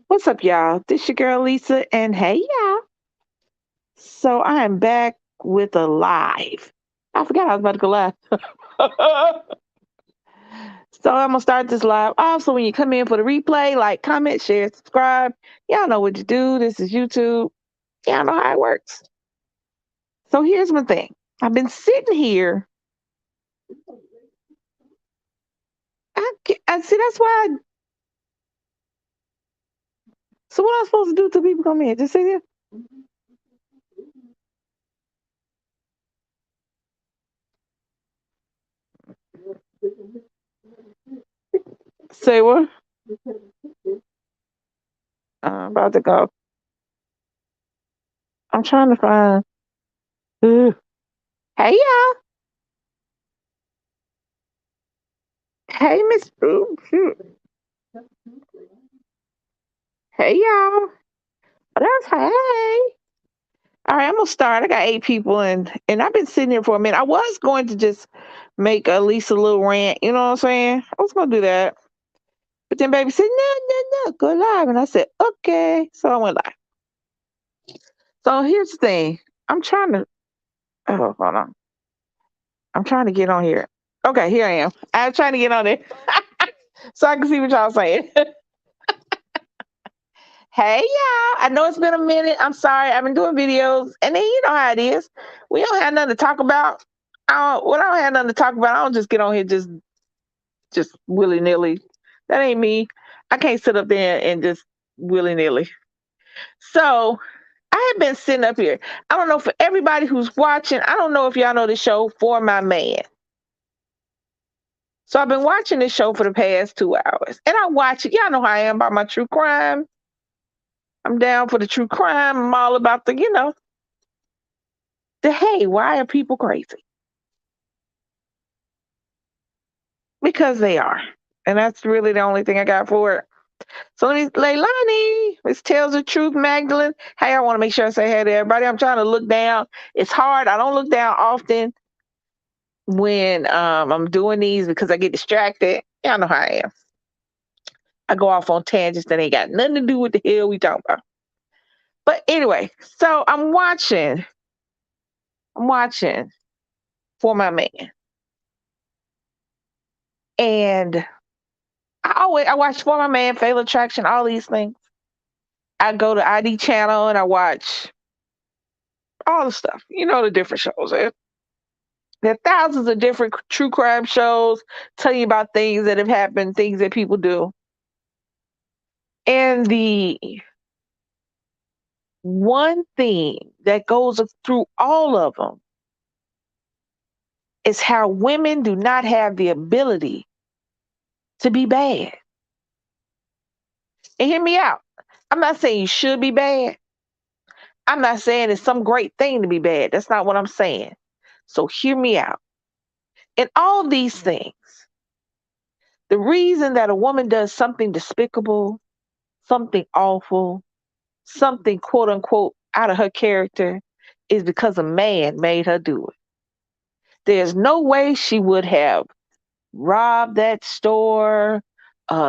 What's up, y'all? This your girl Lisa, and hey, y'all. So I am back with a live. I forgot I was about to go live. So I'm gonna start this live. Also, when you come in for the replay, like, comment, share, subscribe. Y'all know what to do. This is YouTube. Y'all know how it works. So here's my thing. I've been sitting here. I see. That's why. So what am I supposed to do till people come in? Just sit here. Say what? I'm about to go. I'm trying to find. Ugh. Hey, y'all. Hey, Miss. Ooh, shoot. Hey, y'all. That's hey. All right, I'm gonna start. I got 8 people, and I've been sitting here for a minute. I was going to just make at least a little rant. You know what I'm saying? I was gonna do that, but then baby said, "No, no, no, go live," and I said, "Okay." So I went live. So here's the thing. I'm trying to. Oh, hold on. I'm trying to get on here. Okay, here I am. I'm trying to get on there so I can see what y'all saying. Hey y'all, I know it's been a minute. I'm sorry. I've been doing videos, and then you know how it is. We don't have nothing to talk about. When I don't have nothing to talk about, I don't just get on here just willy nilly. That ain't me. I can't sit up there and just willy nilly. So I have been sitting up here. I don't know for everybody who's watching. I don't know if y'all know the show For My Man. So I've been watching this show for the past 2 hours, and I watch it. Y'all know how I am about my true crime. I'm down for the true crime. I'm all about the hey, why are people crazy? Because they are. And that's really the only thing I got for it. So let me, Leilani, this tells the truth, Magdalene. Hey, I want to make sure I say hey to everybody. I'm trying to look down. It's hard. I don't look down often when I'm doing these because I get distracted. Y'all know how I am. I go off on tangents that ain't got nothing to do with the hell we talking about. But anyway, so I'm watching For My Man. And I watch For My Man, Fatal Attraction, all these things. I go to ID channel and I watch all the stuff. You know the different shows. There are thousands of different true crime shows telling you about things that have happened, things that people do. And the one thing that goes through all of them is how women do not have the ability to be bad. And hear me out. I'm not saying you should be bad. I'm not saying it's some great thing to be bad. That's not what I'm saying. So hear me out. In all these things, the reason that a woman does something despicable, something awful, something quote unquote out of her character is because a man made her do it. There's no way she would have robbed that store,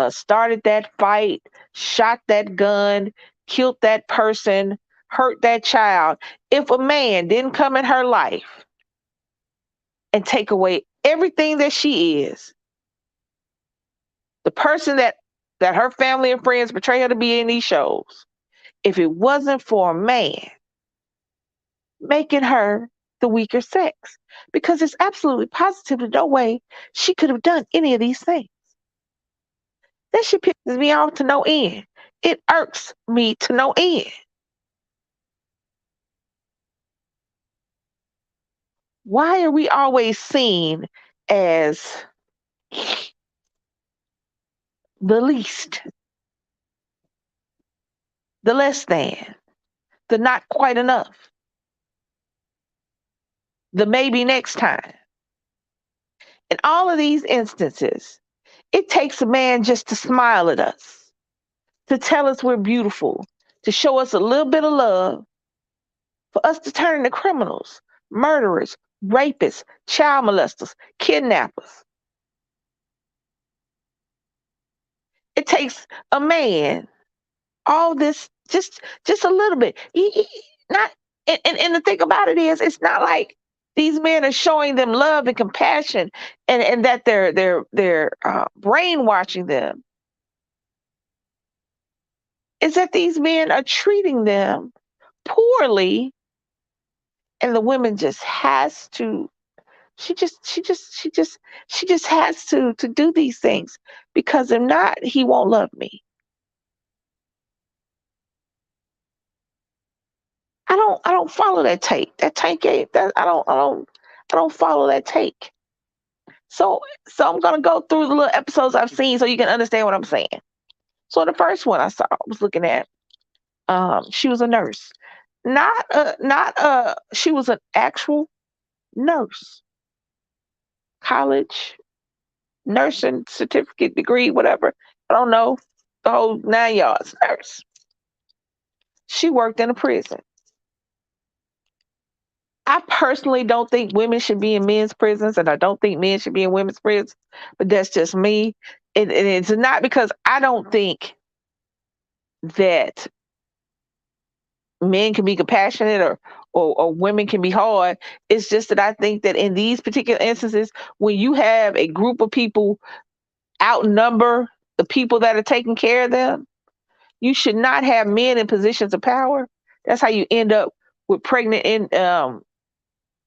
started that fight, shot that gun, killed that person, hurt that child if a man didn't come in her life and take away everything that she is. The person that her family and friends portray her to be in these shows, if it wasn't for a man making her the weaker sex, because it's absolutely positively no way she could have done any of these things. That shit pisses me off to no end. It irks me to no end. Why are we always seen as the least, the less than, the not quite enough, the maybe next time? In all of these instances, it takes a man just to smile at us, to tell us we're beautiful, to show us a little bit of love, for us to turn into criminals, murderers, rapists, child molesters, kidnappers. It takes a man all this, just a little bit. Not, and the thing about it is, it's not like these men are showing them love and compassion, and that they're brainwashing them. Is that these men are treating them poorly, and the woman just has to. She just has to do these things, because if not, he won't love me. I don't follow that take. That take ain't that I don't follow that take. So so I'm gonna go through the little episodes I've seen so you can understand what I'm saying. So the first one I saw, I was looking at, she was a nurse. Not she was an actual nurse. College, nursing certificate, degree, whatever. I don't know. The whole 9 yards. Nurse. She worked in a prison. I personally don't think women should be in men's prisons, and I don't think men should be in women's prisons. But that's just me. And it's not because I don't think that men can be compassionate, or women can be hard. It's just that I think that in these particular instances, when you have a group of people outnumber the people that are taking care of them, you should not have men in positions of power. That's how you end up with pregnant in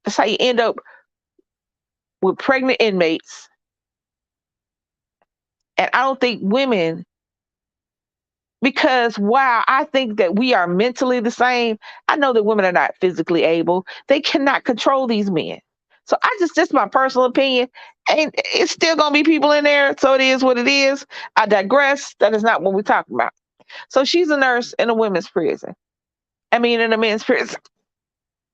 that's how you end up with pregnant inmates. And I don't think women, because while I think that we are mentally the same, I know that women are not physically able. They cannot control these men. So just my personal opinion. And it's still gonna be people in there. So it is what it is. I digress. That is not what we're talking about. So she's a nurse in a women's prison. I mean, in a men's prison.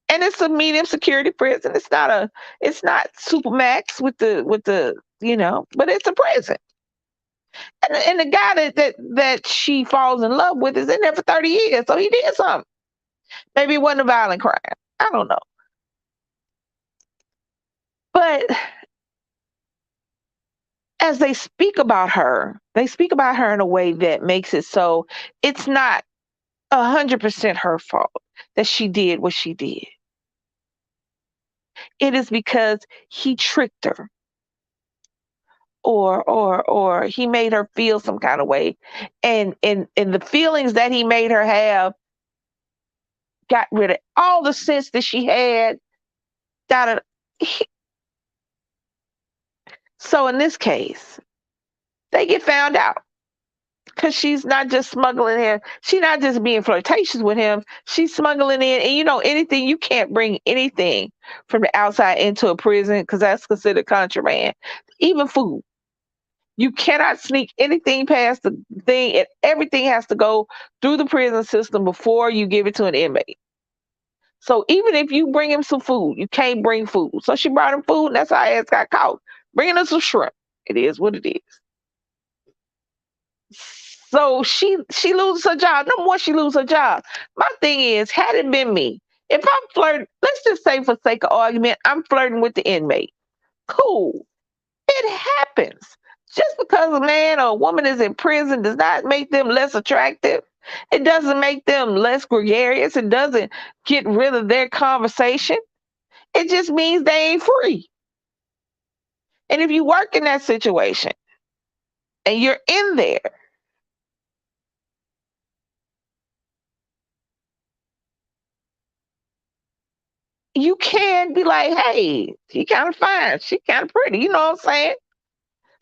And it's a medium security prison. It's not supermax with the but it's a prison. And the guy that she falls in love with is in there for 30 years. So he did something. Maybe it wasn't a violent crime. I don't know. But as they speak about her in a way that makes it so it's not 100% her fault that she did what she did. It is because he tricked her, or he made her feel some kind of way. And the feelings that he made her have got rid of all the sense that she had. Got it. So in this case, they get found out because she's not just smuggling him. She's not just being flirtatious with him. She's smuggling in, and anything. You can't bring anything from the outside into a prison because that's considered contraband. Even food. You cannot sneak anything past the thing, and everything has to go through the prison system before you give it to an inmate. So even if you bring him some food, you can't bring food. So she brought him food, and that's how her ass got caught. Bringing us some shrimp. It is what it is. So she loses her job. No more she loses her job. My thing is, had it been me, if I'm flirting, let's just say for sake of argument, I'm flirting with the inmate. Cool. It happens. Just because a man or a woman is in prison does not make them less attractive. It doesn't make them less gregarious. It doesn't get rid of their conversation. It just means they ain't free. And if you work in that situation and you're in there, you can be like, hey, she kind of fine. She kind of pretty. You know what I'm saying?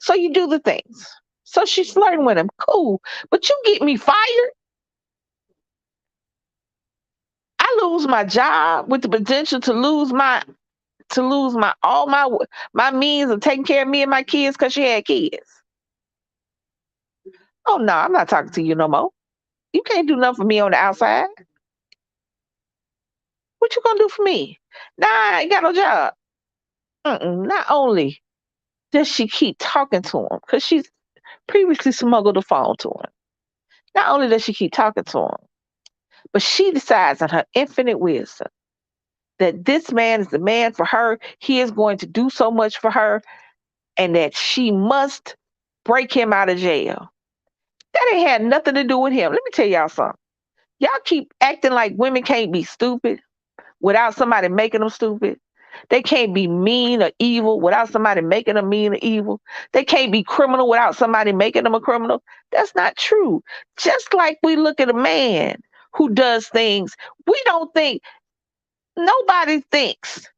So you do the things. So she's flirting with him. Cool. But you get me fired. I lose my job with the potential to lose my means of taking care of me and my kids because she had kids. Oh no, I'm not talking to you no more. You can't do nothing for me on the outside. What you gonna do for me? Nah, I ain't got no job. Not only does she keep talking to him, because she's previously smuggled a phone to him. Not only does she keep talking to him, but she decides in her infinite wisdom that this man is the man for her. He is going to do so much for her, and that she must break him out of jail. That ain't had nothing to do with him. Let me tell y'all something. Y'all keep acting like women can't be stupid without somebody making them stupid. They can't be mean or evil without somebody making them mean or evil. They can't be criminal without somebody making them a criminal. That's not true. Just like we look at a man who does things, we don't think, nobody thinks.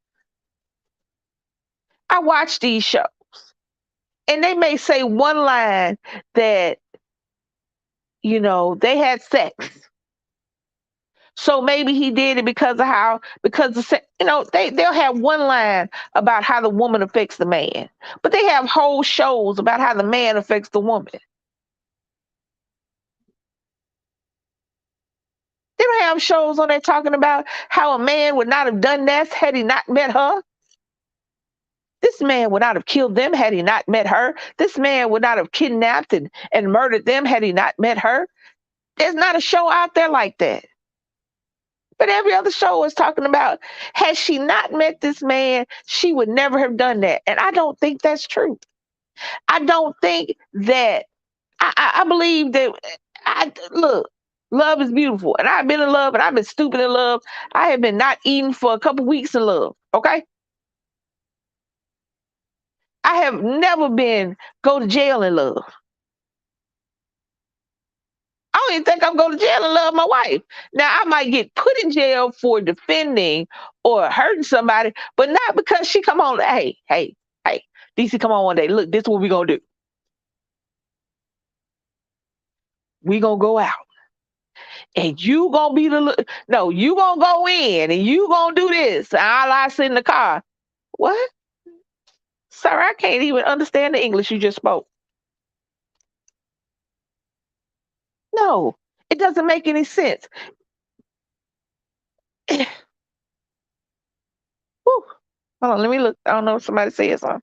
I watch these shows and they may say one line that, they had sex. So maybe he did it because of how, because the, they'll have one line about how the woman affects the man, but they have whole shows about how the man affects the woman. They don't have shows on there talking about how a man would not have done that had he not met her. This man would not have killed them had he not met her. This man would not have kidnapped and murdered them had he not met her. There's not a show out there like that. But every other show is talking about, had she not met this man, she would never have done that. And I don't think that's true. I don't think that, I believe that, look, love is beautiful. And I've been in love and I've been stupid in love. I have been not eating for a couple weeks in love. Okay. I have never been go to jail in love. I don't even think I'm going to jail and love my wife. Now I might get put in jail for defending or hurting somebody, but not because she come on. Hey, DC, come on one day. Look, this is what we gonna do. We gonna go out, and you gonna be no. You gonna go in, and you gonna do this. I'll I sit in the car. What, sir? I can't even understand the English you just spoke. No, it doesn't make any sense. Whew. Hold on, let me look. I don't know if somebody said something.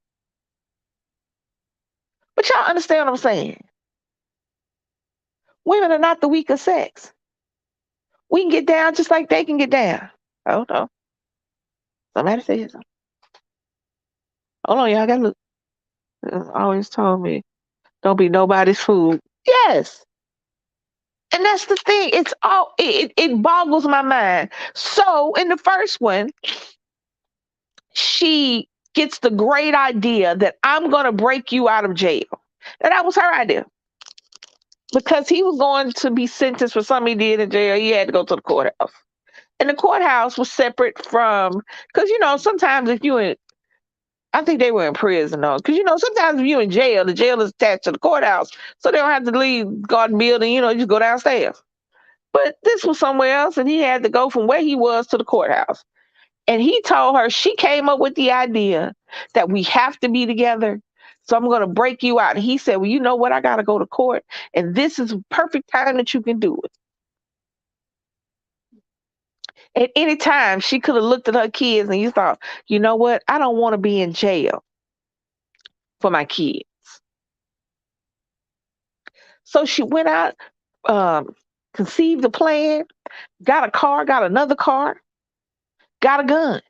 But y'all understand what I'm saying? Women are not the weaker sex. We can get down just like they can get down. Oh no. Somebody said something. Hold on, y'all. I gotta look. Always told me, don't be nobody's fool. Yes. And that's the thing. It boggles my mind. So in the first one, she gets the great idea that I'm gonna break you out of jail. And that was her idea. Because he was going to be sentenced for something he did in jail, he had to go to the courthouse. And the courthouse was separate from, because sometimes if you in, I think they were in prison though, because sometimes if you in jail, the jail is attached to the courthouse, so they don't have to leave garden building, just go downstairs. But this was somewhere else, and he had to go from where he was to the courthouse. And he told her, she came up with the idea that we have to be together. So I'm going to break you out. And he said, well, you know what? I got to go to court. And this is a perfect time that you can do it. At any time, she could have looked at her kids and you thought, you know what? I don't want to be in jail for my kids. So she went out, conceived a plan, got a car, got another car, got a gun.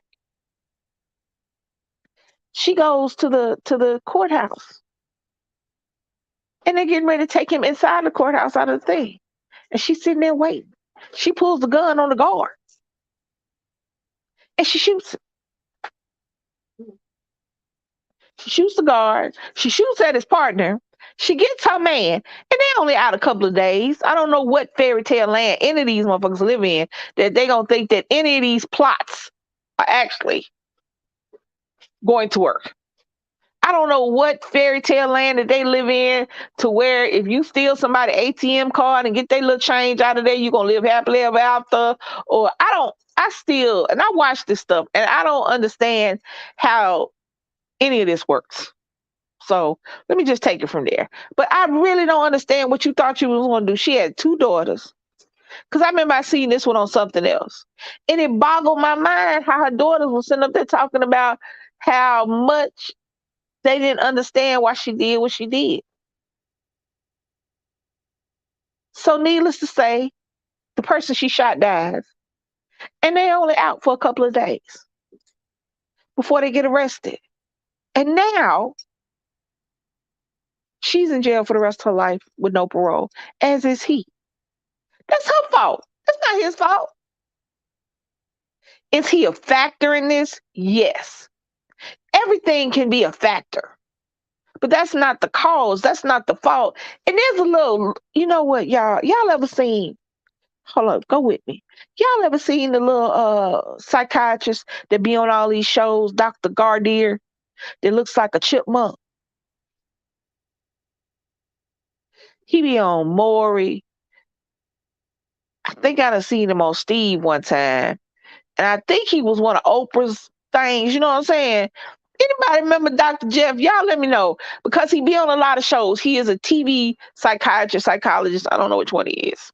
She goes to the courthouse. And they're getting ready to take him inside the courthouse out of the thing. And she's sitting there waiting. She pulls the gun on the guard. And she shoots him. She shoots the guard. She shoots at his partner. She gets her man. And they're only out a couple of days. I don't know what fairy tale land any of these motherfuckers live in that they don't think that any of these plots are actually going to work. I don't know what fairy tale land that they live in to where if you steal somebody ATM card and get their little change out of there, you're gonna live happily ever after. Or and I watch this stuff and I don't understand how any of this works. So let me just take it from there. But I really don't understand what you thought you was gonna do. She had two daughters. Because I remember I seen this one on something else. And it boggled my mind how her daughters were sitting up there talking about how much they didn't understand why she did what she did. So, needless to say, the person she shot dies, and they only out for a couple of days before they get arrested. And now She's in jail for the rest of her life with no parole, as is he. That's her fault. That's not his fault. Is he a factor in this? Yes. Everything can be a factor, but that's not the cause. That's not the fault. And there's a little, you know what, y'all? Y'all ever seen? Hold up, go with me. Y'all ever seen the little psychiatrist that be on all these shows, Dr. Gardier, that looks like a chipmunk? He be on Maury. I think I done seen him on Steve one time. And I think he was one of Oprah's things, you know what I'm saying? Anybody remember Dr. Jeff? Y'all let me know. Because he be on a lot of shows. He is a TV psychiatrist, psychologist. I don't know which one he is.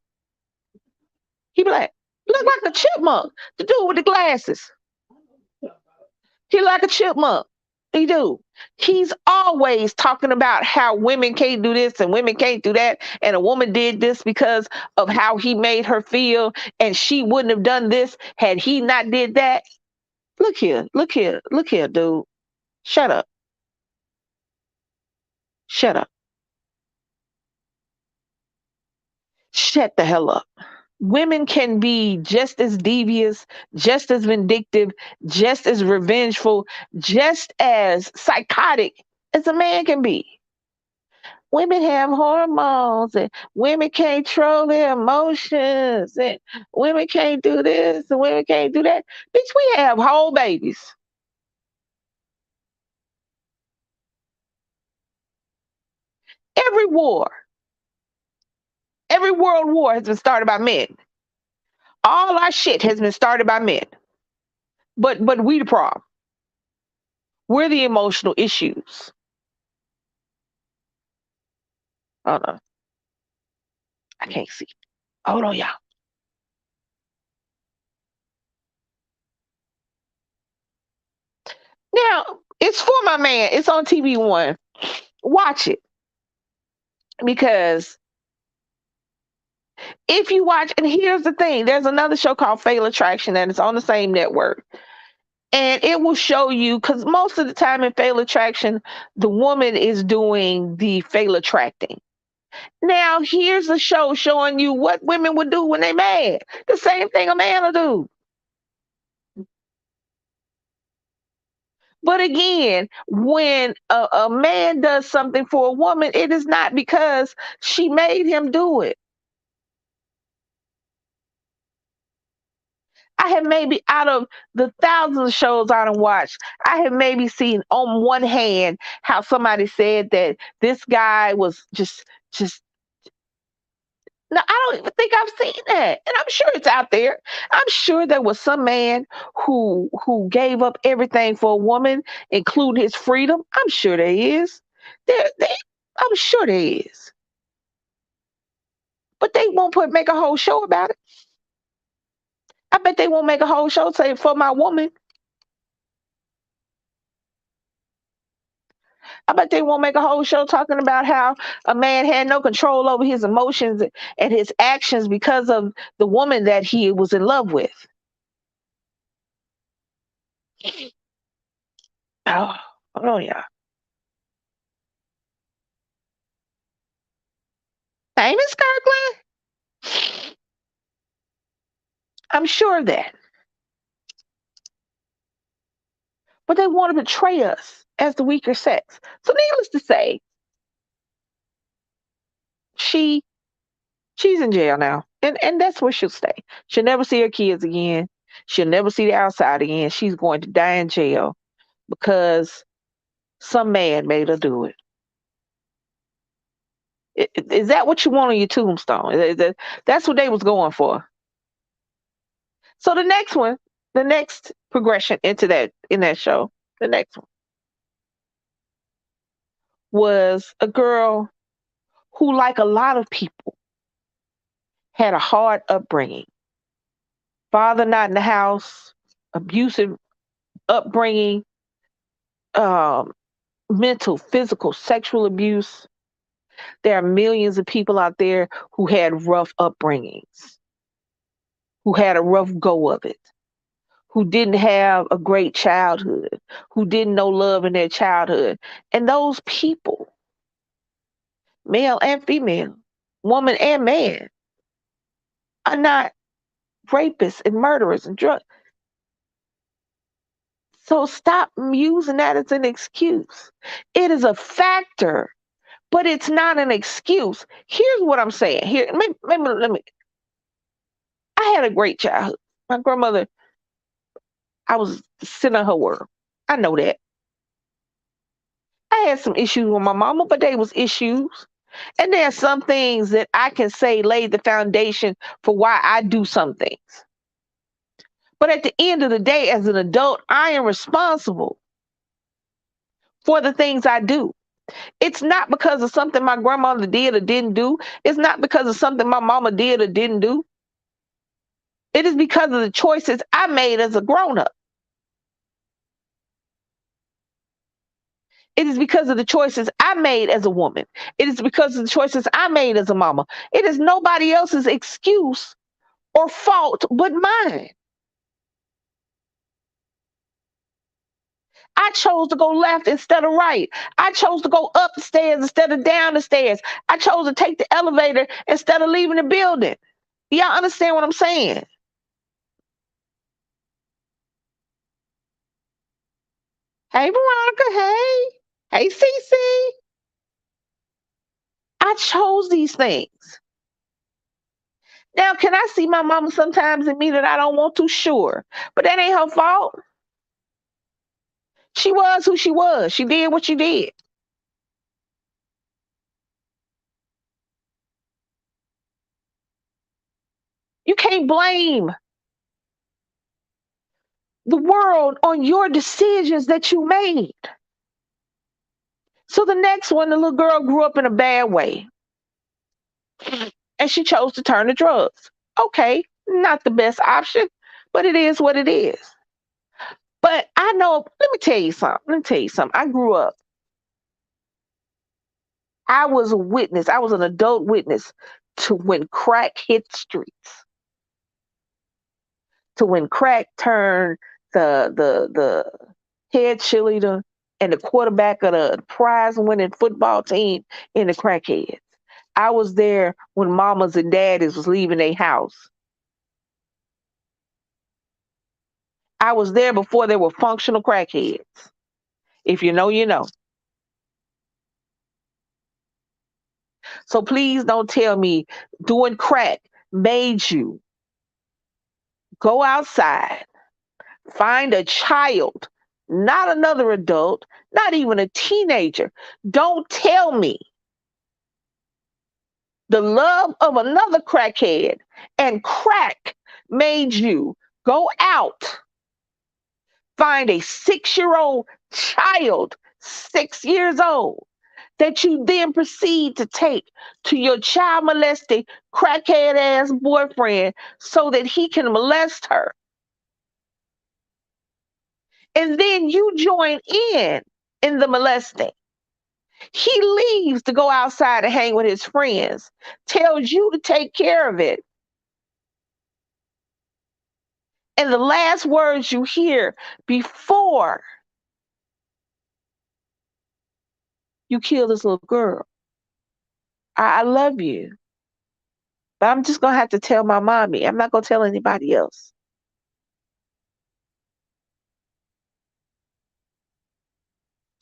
He be like, look like a chipmunk. The dude with the glasses. He like a chipmunk. He do. He's always talking about how women can't do this and women can't do that. And a woman did this because of how he made her feel. And she wouldn't have done this had he not did that. Look here, look here, look here, dude. Shut up. Shut up. Shut the hell up. Women can be just as devious, just as vindictive, just as revengeful, just as psychotic as a man can be. Women have hormones and women can't control their emotions and women can't do this and women can't do that. Bitch, we have whole babies. Every war, every world war has been started by men. All our shit has been started by men. But we the problem. We're the emotional issues. Hold on. I can't see. Hold on, y'all. Now, it's for my man. It's on TV One. Watch it. Because if you watch, and here's the thing, there's another show called Fatal Attraction and it's on the same network. And it will show you, because most of the time in Fatal Attraction, the woman is doing the fatal attracting. Now, here's a show showing you what women would do when they mad. The same thing a man will do. But again, when a man does something for a woman, it is not because she made him do it. I have maybe out of the thousands of shows I done watched, I have maybe seen on one hand how somebody said that this guy was just no, I don't even think I've seen that. And I'm sure it's out there. I'm sure there was some man who gave up everything for a woman, including his freedom. I'm sure there is. There I'm sure there is. But they won't make a whole show about it. I bet they won't make a whole show say for my woman. I bet they won't make a whole show talking about how a man had no control over his emotions and his actions because of the woman that he was in love with. Oh, oh yeah. Amos Kirkland? I'm sure of that. But they want to betray us as the weaker sex. So needless to say, she she's in jail now. And that's where she'll stay. She'll never see her kids again. She'll never see the outside again. She's going to die in jail because some man made her do it. Is that what you want on your tombstone? That's what they was going for. So the next one, the next progression into that in that show, the next one was a girl who, like a lot of people, had a hard upbringing. Father not in the house, abusive upbringing, um, mental, physical, sexual abuse. There are millions of people out there who had rough upbringings, who had a rough go of it, who didn't have a great childhood, who didn't know love in their childhood. And those people male and female, woman and man, are not rapists and murderers and drug. So stop using that as an excuse. It is a factor, but it's not an excuse. Here's what I'm saying. Here, let me. I had a great childhood. My grandmother, I was the center of her world. I know that. I had some issues with my mama, but they was issues. And there are some things that I can say laid the foundation for why I do some things. But at the end of the day, as an adult, I am responsible for the things I do. It's not because of something my grandmother did or didn't do. It's not because of something my mama did or didn't do. It is because of the choices I made as a grown up. It is because of the choices I made as a woman. It is because of the choices I made as a mama. It is nobody else's excuse or fault but mine. I chose to go left instead of right. I chose to go up the stairs instead of down the stairs. I chose to take the elevator instead of leaving the building. Y'all understand what I'm saying? Hey, Veronica. Hey. Hey, Cece. I chose these things. Now, can I see my mama sometimes in me that I don't want to? Sure. But that ain't her fault. She was who she was. She did what she did. You can't blame the world on your decisions that you made. So the next one, the little girl grew up in a bad way and she chose to turn to drugs. Okay, not the best option, but it is what it is. But I know, let me tell you something. Let me tell you something. I grew up, I was a witness, I was an adult witness to when crack hit streets, to when crack turned the head cheerleader and the quarterback of the prize winning football team into crackheads. I was there when mamas and daddies was leaving their house. I was there before there were functional crackheads. If you know, you know. So please don't tell me doing crack made you go outside, find a child, not another adult, not even a teenager. Don't tell me the love of another crackhead and crack made you go out, find a 6-year-old child, 6 years old, that you then proceed to take to your child molesting crackhead ass boyfriend so that he can molest her. And then you join in the molesting. He leaves to go outside and hang with his friends, tells you to take care of it. And the last words you hear before you kill this little girl, I love you, but I'm just going to have to tell my mommy. I'm not going to tell anybody else.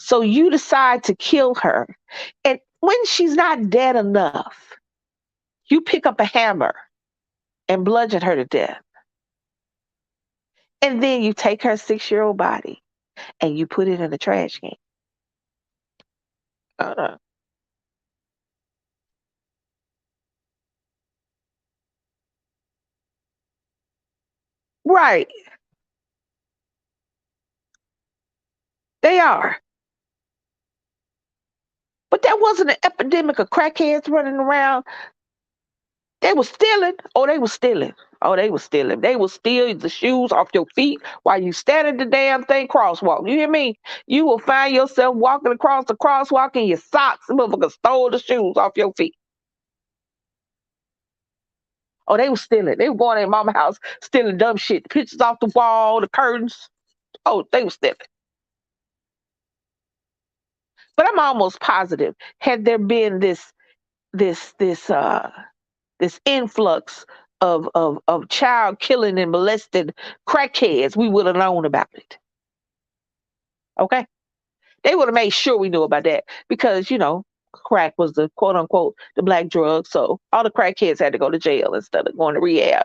So you decide to kill her. And when she's not dead enough, you pick up a hammer and bludgeon her to death. And then you take her 6-year-old body and you put it in the trash can. Uh, right. They are. But there wasn't an epidemic of crackheads running around. They were stealing. Oh, they were stealing. Oh, they were stealing. They will steal the shoes off your feet while you standing the damn thing crosswalk. You hear me? You will find yourself walking across the crosswalk in your socks. The motherfucker stole the shoes off your feet. Oh, they were stealing. They were going in mama house stealing dumb shit. Pictures off the wall, the curtains. Oh, they were stealing. But I'm almost positive, had there been this this this influx of child killing and molested crackheads, we would have known about it. Okay? They would have made sure we knew about that because, crack was the quote unquote the black drug. So all the crackheads had to go to jail instead of going to rehab.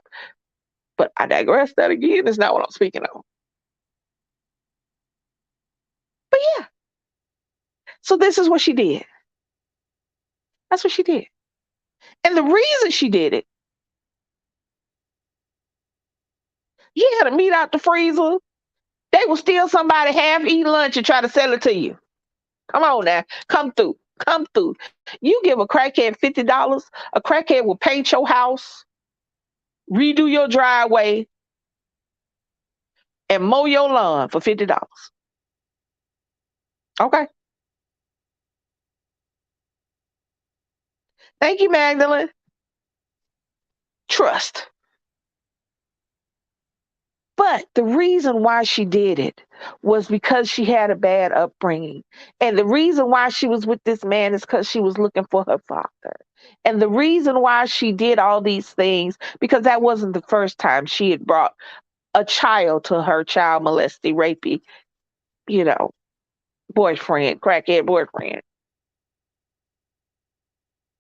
But I digress. That again is not what I'm speaking of. But yeah, so this is what she did. That's what she did. And the reason she did it, you had a meat out the freezer. They will steal somebody half eat lunch and try to sell it to you. Come on now. Come through. Come through. You give a crackhead $50, a crackhead will paint your house, redo your driveway, and mow your lawn for $50. Okay. Thank you, Magdalene. Trust. But the reason why she did it was because she had a bad upbringing. And the reason why she was with this man is because she was looking for her father. And the reason why she did all these things, because that wasn't the first time she had brought a child to her child molesting, rapey, you know, boyfriend, crackhead boyfriend,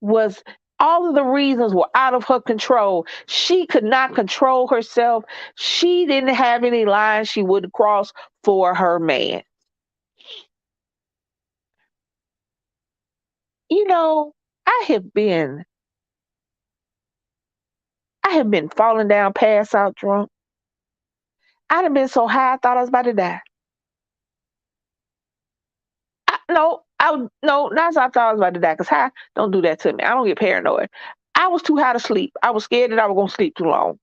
was all of the reasons were out of her control. She could not control herself. She didn't have any lines she would cross for her man. You know, I have been I have been falling down, pass out drunk. I'd have been so high I thought I was about to die. No, not so I thought I was about to die, because high don't do that to me. I don't get paranoid. I was too high to sleep. I was scared that I was gonna sleep too long.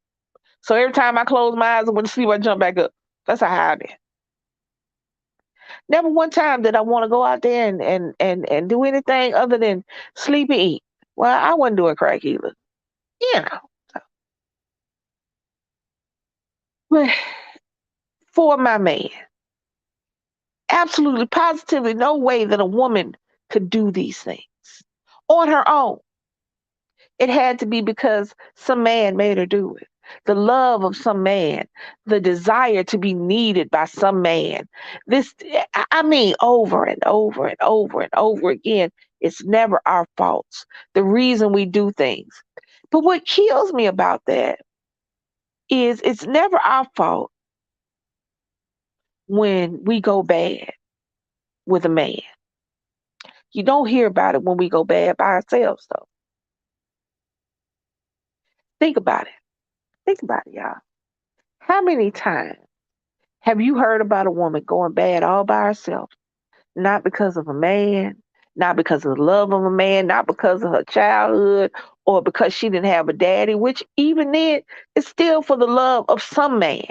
So every time I close my eyes and went to sleep, I jump back up. That's how high I been. Never one time did I want to go out there and do anything other than sleep and eat. Well, I wasn't doing crack either, you know. But for my man, absolutely, positively, no way that a woman could do these things on her own. It had to be because some man made her do it. The love of some man, the desire to be needed by some man. This, I mean, over and over and over and over again, it's never our faults. The reason we do things. But what kills me about that is it's never our fault when we go bad with a man. You don't hear about it when we go bad by ourselves, though. Think about it. Think about it, y'all. How many times have you heard about a woman going bad all by herself? Not because of a man, not because of the love of a man, not because of her childhood, or because she didn't have a daddy, which even then is still for the love of some man.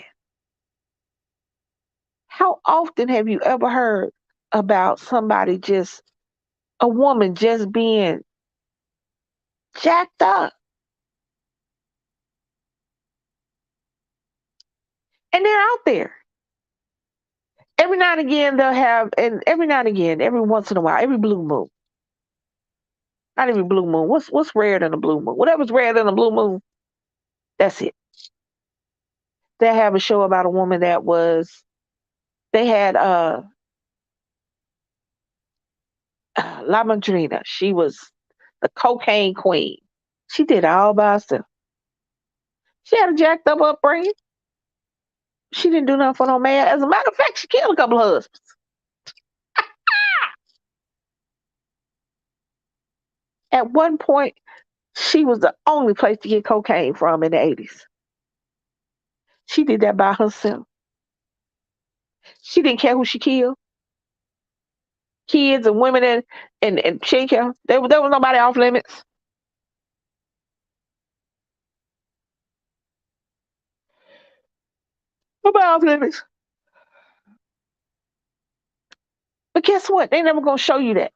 How often have you ever heard about somebody just, a woman just being jacked up? And they're out there. Every now and again they'll have, and every now and again, every once in a while, every blue moon. Not every blue moon. What's rare than a blue moon? Whatever's rare than a blue moon, that's it. They have a show about a woman that was, they had La Madrina. She was the cocaine queen. She did it all by herself. She had a jacked up upbringing. She didn't do nothing for no man. As a matter of fact, she killed a couple of husbands. At one point, she was the only place to get cocaine from in the 80s. She did that by herself. She didn't care who she killed. Kids and women and she didn't care. There was nobody off limits. Nobody off limits. But guess what? They never gonna show you that.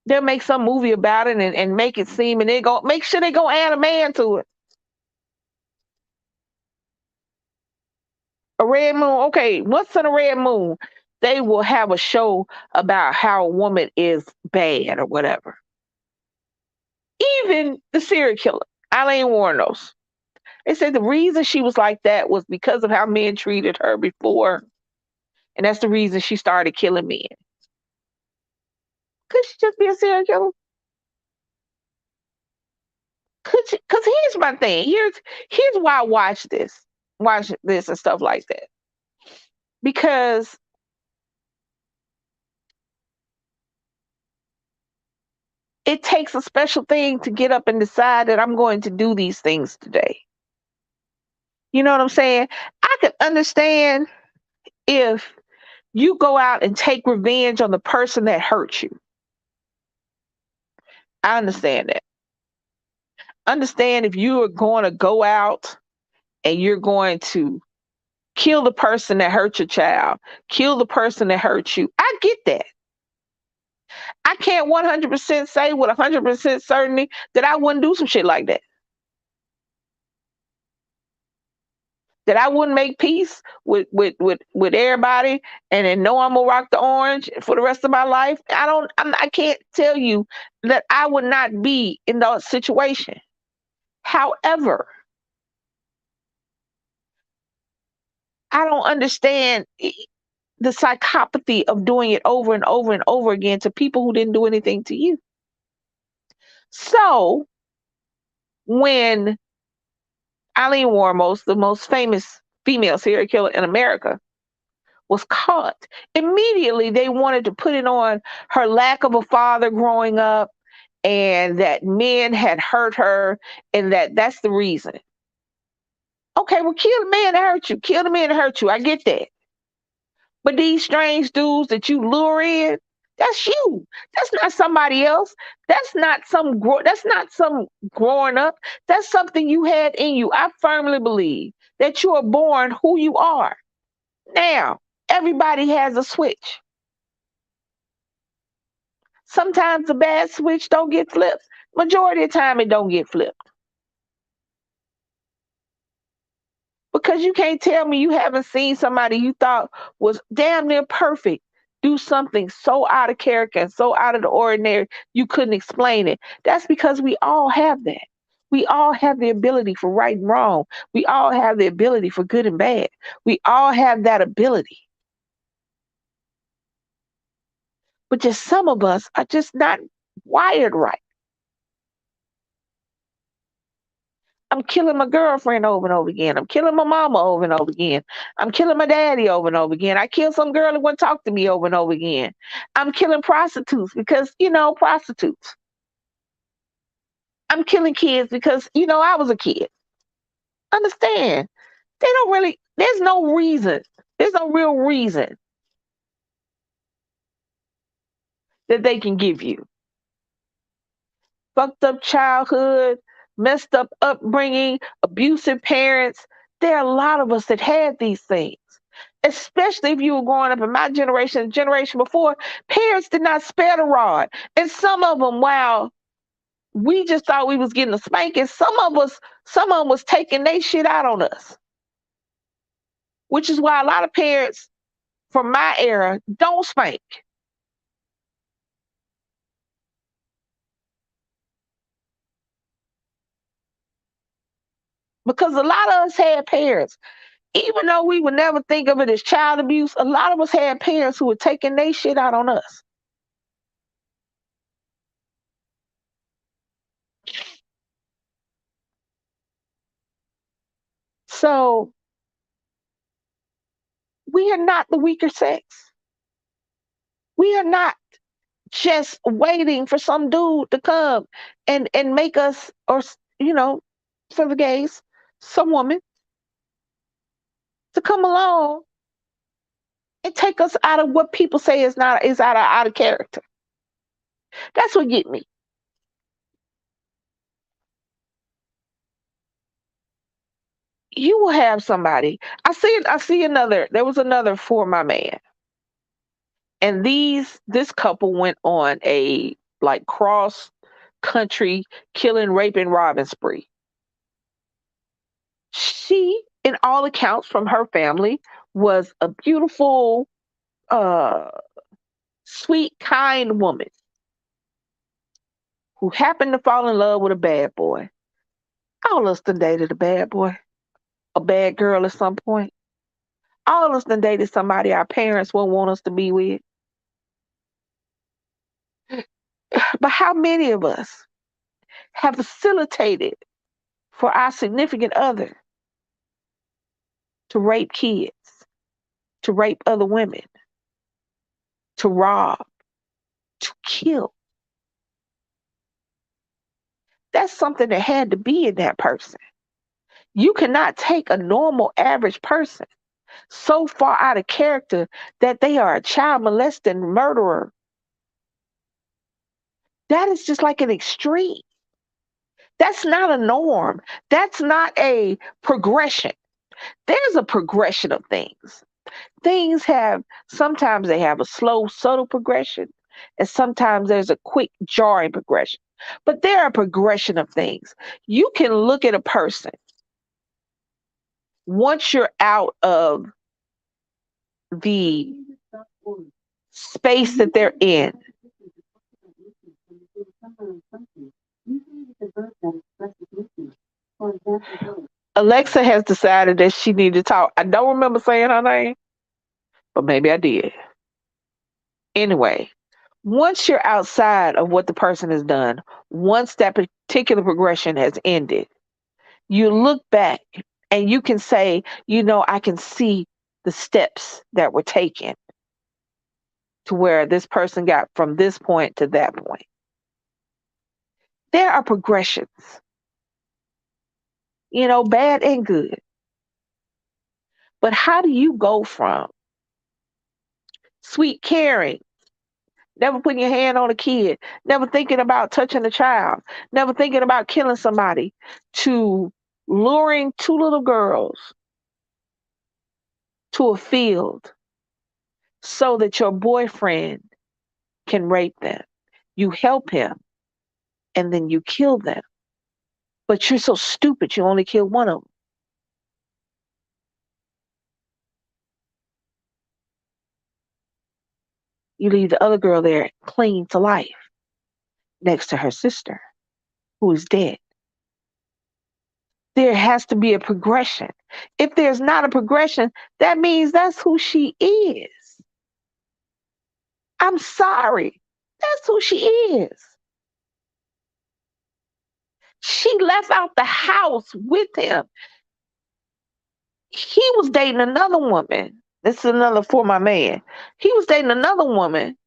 They'll make some movie about it and make it seem, and they go make sure they go add a man to it. A red moon. Okay, once in a red moon, they will have a show about how a woman is bad or whatever. Even the serial killer, Eileen Wuornos. They said the reason she was like that was because of how men treated her before, and that's the reason she started killing men. Could she just be a serial killer? Could she? Because here's my thing. Here's why I watch this and stuff like that. Because it takes a special thing to get up and decide that I'm going to do these things today. You know what I'm saying? I could understand if you go out and take revenge on the person that hurt you. I understand that. Understand if you are going to go out and you're going to kill the person that hurt your child, kill the person that hurt you. I get that. I can't 100% say with 100% certainty that I wouldn't do some shit like that. That I wouldn't make peace with everybody and then know I'm gonna rock the orange for the rest of my life. I can't tell you that I would not be in that situation. However, I don't understand the psychopathy of doing it over and over and over again to people who didn't do anything to you. So when Eileen Wuornos, the most famous female serial killer in America, was caught, immediately they wanted to put it on her lack of a father growing up and that men had hurt her and that's the reason. Okay, well, kill the man that hurt you. Kill the man that hurt you. I get that. But these strange dudes that you lure in, that's you. That's not somebody else. That's not some growing up. That's something you had in you. I firmly believe that you are born who you are. Now, everybody has a switch. Sometimes the bad switch don't get flipped. Majority of the time it don't get flipped. Because you can't tell me you haven't seen somebody you thought was damn near perfect do something so out of character and so out of the ordinary you couldn't explain it. That's because we all have that. We all have the ability for right and wrong. We all have the ability for good and bad. We all have that ability. But just some of us are just not wired right. I'm killing my girlfriend over and over again. I'm killing my mama over and over again. I'm killing my daddy over and over again. I killed some girl that wouldn't talk to me over and over again. I'm killing prostitutes because, prostitutes. I'm killing kids because, I was a kid. Understand? There's no reason. There's no real reason that they can give you. Fucked up childhood, messed up upbringing, abusive parents. There are a lot of us that had these things. Especially if you were growing up in my generation, the generation before, parents did not spare the rod. And some of them, wow, we just thought we was getting a spanking. Some of them was taking their shit out on us. Which is why a lot of parents from my era don't spank. Because a lot of us had parents, even though we would never think of it as child abuse, a lot of us had parents who were taking their shit out on us. So we are not the weaker sex. We are not just waiting for some dude to come and make us, or for the gays, some woman to come along and take us out of what people say is out of character. That's what get me. You will have somebody. I see another. There was another For My Man, and this couple went on a like cross country killing, raping, robbing spree. She, in all accounts from her family, was a beautiful, uh, sweet, kind woman. who happened to fall in love with a bad boy. All of us done dated a bad boy, a bad girl at some point. All of us done dated somebody our parents won't want us to be with. But how many of us have facilitated for our significant other to rape kids, to rape other women, to rob, to kill? That's something that had to be in that person. You cannot take a normal, average person so far out of character that they are a child molesting murderer. That is just like an extreme. That's not a norm. That's not a progression. There's a progression of things. Things have, sometimes they have a slow, subtle progression, and sometimes there's a quick, jarring progression. But there are progression of things. You can look at a person once you're out of the space that they're in. Alexa has decided that she needs to talk. I don't remember saying her name, but maybe I did. Anyway, once you're outside of what the person has done, once that particular progression has ended, you look back and you can say, I can see the steps that were taken to where this person got from this point to that point. There are progressions, bad and good. But how do you go from sweet caring, never putting your hand on a kid, never thinking about touching a child, never thinking about killing somebody, to luring two little girls to a field so that your boyfriend can rape them? You help him and then you kill them. But you're so stupid, you only kill one of them. You leave the other girl there clinging to life next to her sister who is dead. There has to be a progression. If there's not a progression, that means that's who she is. I'm sorry. That's who she is. She left out the house with him. He was dating another woman. This is another for my man. He was dating another woman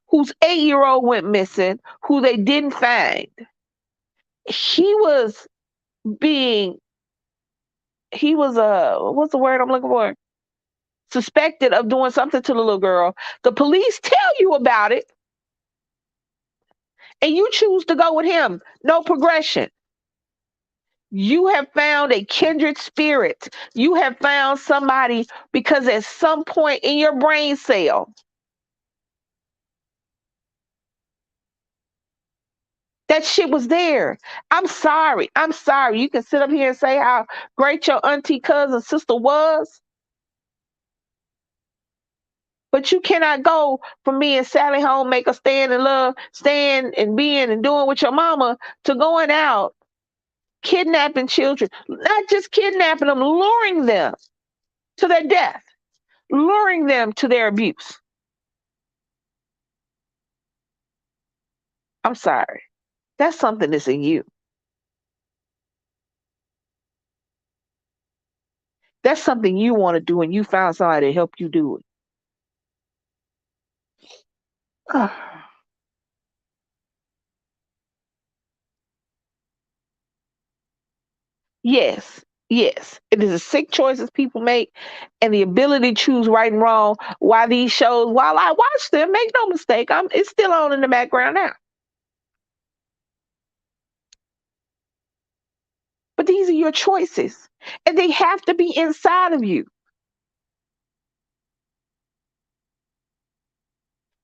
whose 8-year-old went missing, who they didn't find. He was being, what's the word I'm looking for? Suspected of doing something to the little girl. The police tell you about it, and you choose to go with him. No progression. You have found a kindred spirit. You have found somebody because at some point in your brain cell, that shit was there. I'm sorry. I'm sorry. You can sit up here and say how great your auntie, cousin, sister was, but you cannot go from being Sally home, make a stand and love, stand and being and doing with your mama, to going out, kidnapping children, not just kidnapping them, luring them to their death, luring them to their abuse. I'm sorry. That's something that's in you. That's something you want to do, and you found somebody to help you do it. Yes, yes. It is a sick choices people make, and the ability to choose right and wrong. Why these shows, while I watch them, make no mistake, it's still on in the background now. But these are your choices, and they have to be inside of you.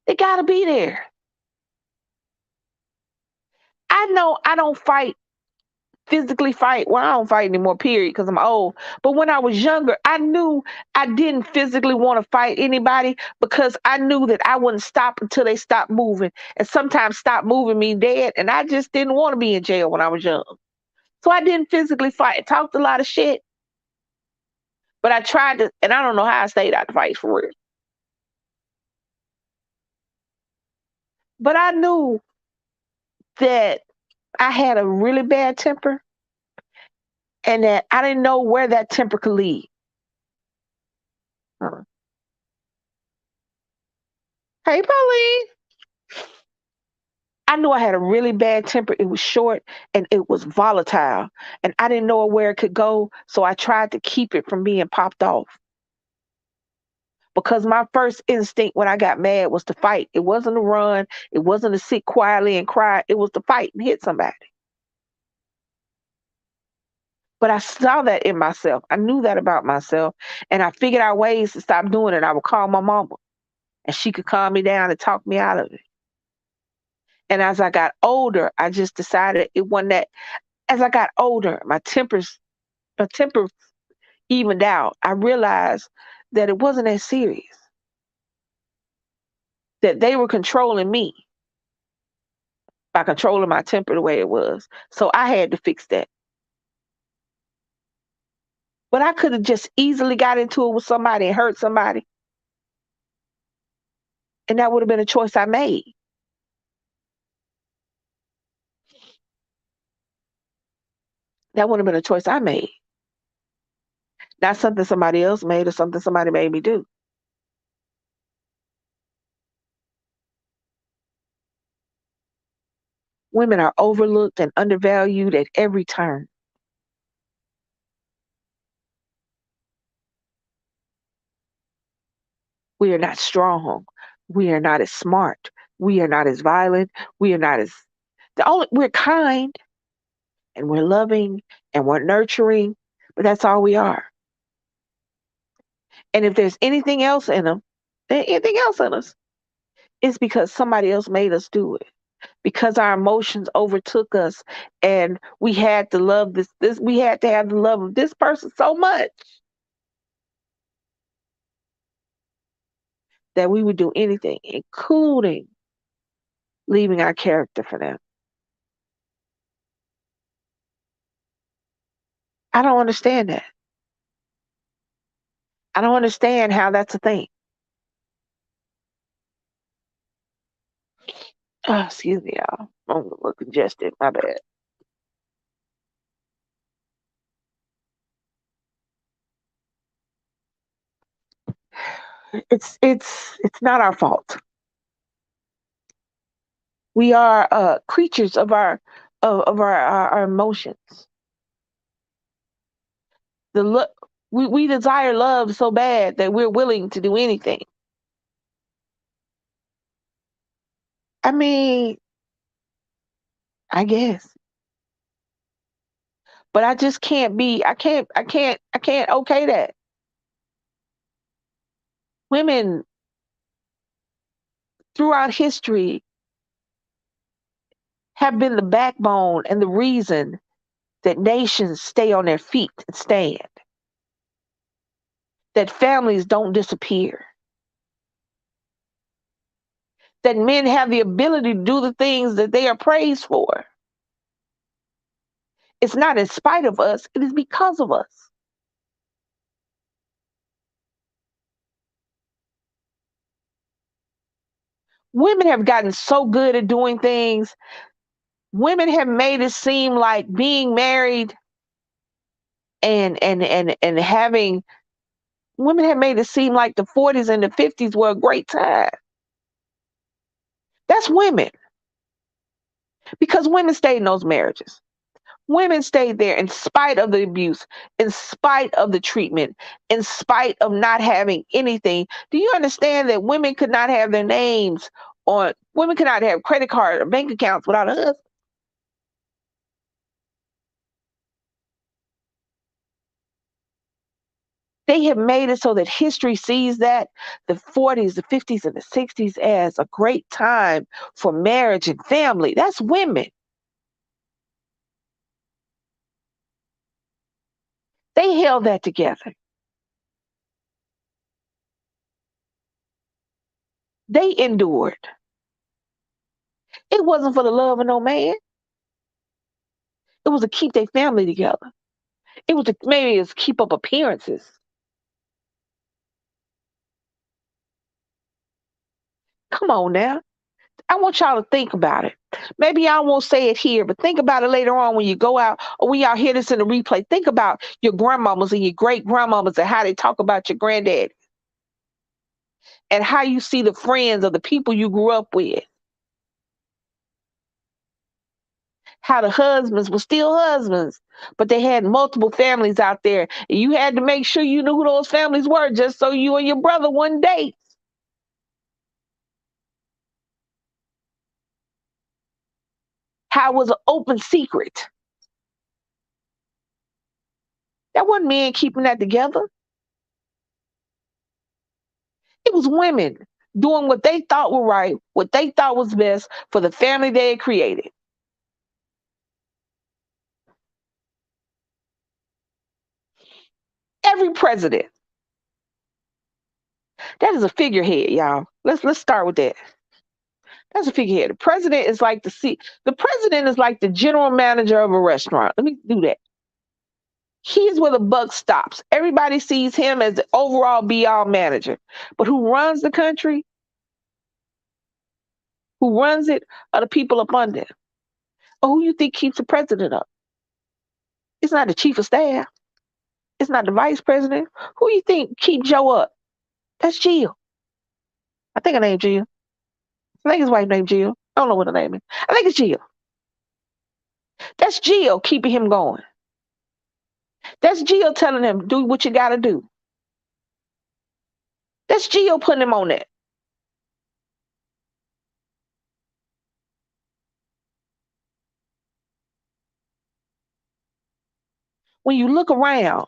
They gotta be there. I know I don't fight physically fight. Well, I don't fight anymore, period, because I'm old. But when I was younger, I knew I didn't physically want to fight anybody because I knew that I wouldn't stop until they stopped moving. And sometimes stop moving mean dead. And I just didn't want to be in jail when I was young. So I didn't physically fight. I talked a lot of shit, but I tried to, and I don't know how I stayed out the fight for real. But I knew that I had a really bad temper and that I didn't know where that temper could lead. Uh, Hey, Pauline. I knew I had a really bad temper. It was short and it was volatile. And I didn't know where it could go. So I tried to keep it from being popped off. Because my first instinct when I got mad was to fight. It wasn't to run. It wasn't to sit quietly and cry. It was to fight and hit somebody. But I saw that in myself. I knew that about myself. And I figured out ways to stop doing it. I would call my mama and she could calm me down and talk me out of it. And as I got older, I just decided it wasn't that. As I got older, my temper evened out. I realized that it wasn't that serious. That they were controlling me by controlling my temper the way it was. So I had to fix that. But I could have just easily got into it with somebody and hurt somebody. And that would have been a choice I made. That would have been a choice I made. Not something somebody else made or something somebody made me do. Women are overlooked and undervalued at every turn. We are not strong. We are not as smart. We are not as violent. We are not as we're kind and we're loving and we're nurturing, but that's all we are. And if there's anything else in them, anything else in us, it's because somebody else made us do it. Because our emotions overtook us and we had to love this we had to have the love of this person so much that we would do anything, including leaving our character for them. I don't understand that. I don't understand how that's a thing. Oh, excuse me, y'all. I'm a little congested. My bad. It's not our fault. We are creatures of our emotions. We desire love so bad that we're willing to do anything. I mean, I guess, but I just can't be. I can't okay that. Women throughout history have been the backbone and the reason that nations stay on their feet and stand. That families don't disappear. That men have the ability to do the things that they are praised for. It's not in spite of us, it is because of us. Women have gotten so good at doing things. Women have made it seem like being married and having women have made it seem like the 40s and the 50s were a great time. That's women because women stayed in those marriages. Women stayed there in spite of the abuse, in spite of the treatment, in spite of not having anything. Do you understand that women could not have their names on, women could not have credit card or bank accounts without a husband? They have made it so that history sees that the 40s, the 50s, and the 60s as a great time for marriage and family. That's women. They held that together. They endured. It wasn't for the love of no man. It was to keep their family together. It was to maybe it's keep up appearances. Come on now. I want y'all to think about it. Maybe I won't say it here, but think about it later on when you go out or when y'all hear this in the replay. Think about your grandmamas and your great grandmamas and how they talk about your granddad and how you see the friends of the people you grew up with. How the husbands were still husbands, but they had multiple families out there. And you had to make sure you knew who those families were just so you and your brother wouldn't date. How it was an open secret. That wasn't men keeping that together. It was women doing what they thought were right, what they thought was best for the family they had created. Every president, that is a figurehead, y'all. Let's start with that. That's a figurehead. The president is like the president is like the general manager of a restaurant. Let me do that. He's where the buck stops. Everybody sees him as the overall be all manager. But who runs the country, who runs it, are the people up under. Or who you think keeps the president up? It's not the chief of staff. It's not the vice president. Who you think keep Joe up? That's Jill. I think her name Jill. I think his wife named Jill. I don't know what her name is. I think it's Jill. That's Jill keeping him going. That's Jill telling him, do what you gotta do. That's Jill putting him on that. When you look around,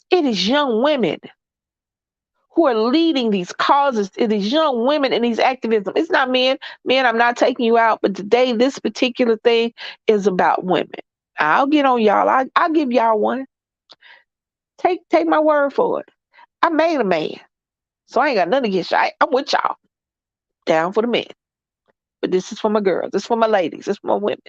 it is young women who are leading these causes. It is young women in these activism. It's not men. Men, I'm not taking you out, but today this particular thing is about women. I'll get on y'all. I'll give y'all one. Take my word for it. I made a man, so I ain't got nothing against y'all. I'm with y'all. Down for the men. But this is for my girls. This is for my ladies. This is for my women.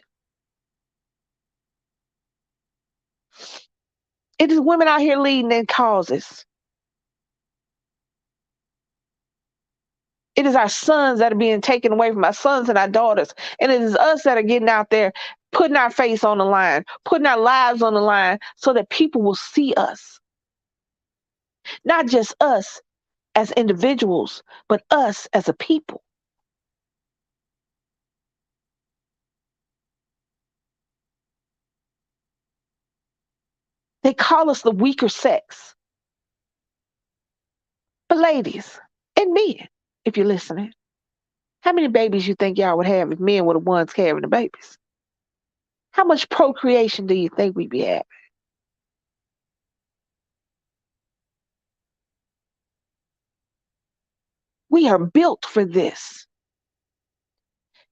It is women out here leading in causes. It is our sons that are being taken away from our sons and our daughters. And it is us that are getting out there, putting our face on the line, putting our lives on the line so that people will see us. Not just us as individuals, but us as a people. They call us the weaker sex. But ladies and men, if you're listening, how many babies you think y'all would have if men were the ones carrying the babies? How much procreation do you think we'd be having? We are built for this.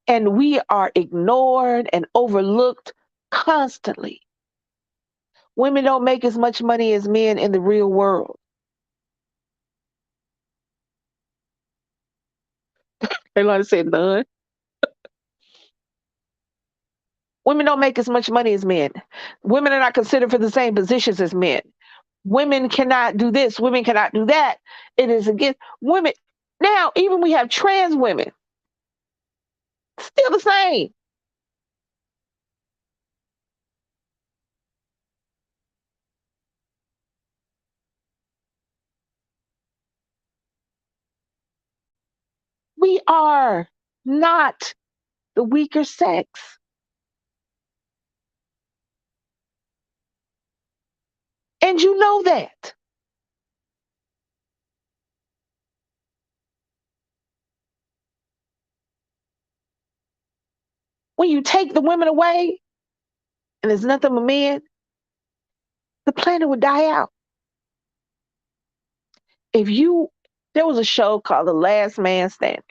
And we are ignored and overlooked constantly. Women don't make as much money as men in the real world. They like to say none. Women don't make as much money as men. Women are not considered for the same positions as men. Women cannot do this. Women cannot do that. It is against women. Now, even we have trans women, still the same. We are not the weaker sex. And you know that. When you take the women away and there's nothing but men, the planet would die out. If you, there was a show called The Last Man Standing,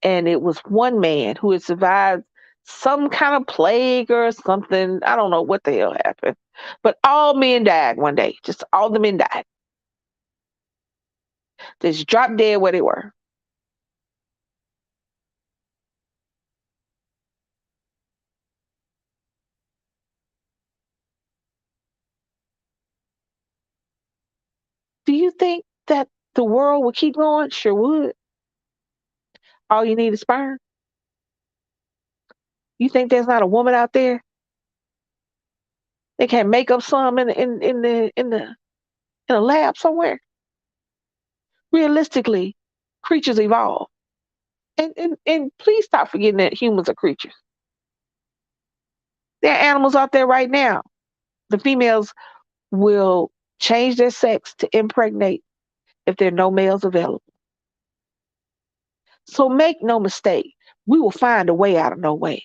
and it was one man who had survived some kind of plague or something. I don't know what the hell happened. But all men died one day. Just all the men died. They just dropped dead where they were. Do you think that the world would keep going? Sure would. All you need is sperm. You think there's not a woman out there that can make up some in a lab somewhere? Realistically, creatures evolve. And please stop forgetting that humans are creatures. There are animals out there right now. The females will change their sex to impregnate if there are no males available. So make no mistake, we will find a way out of no way.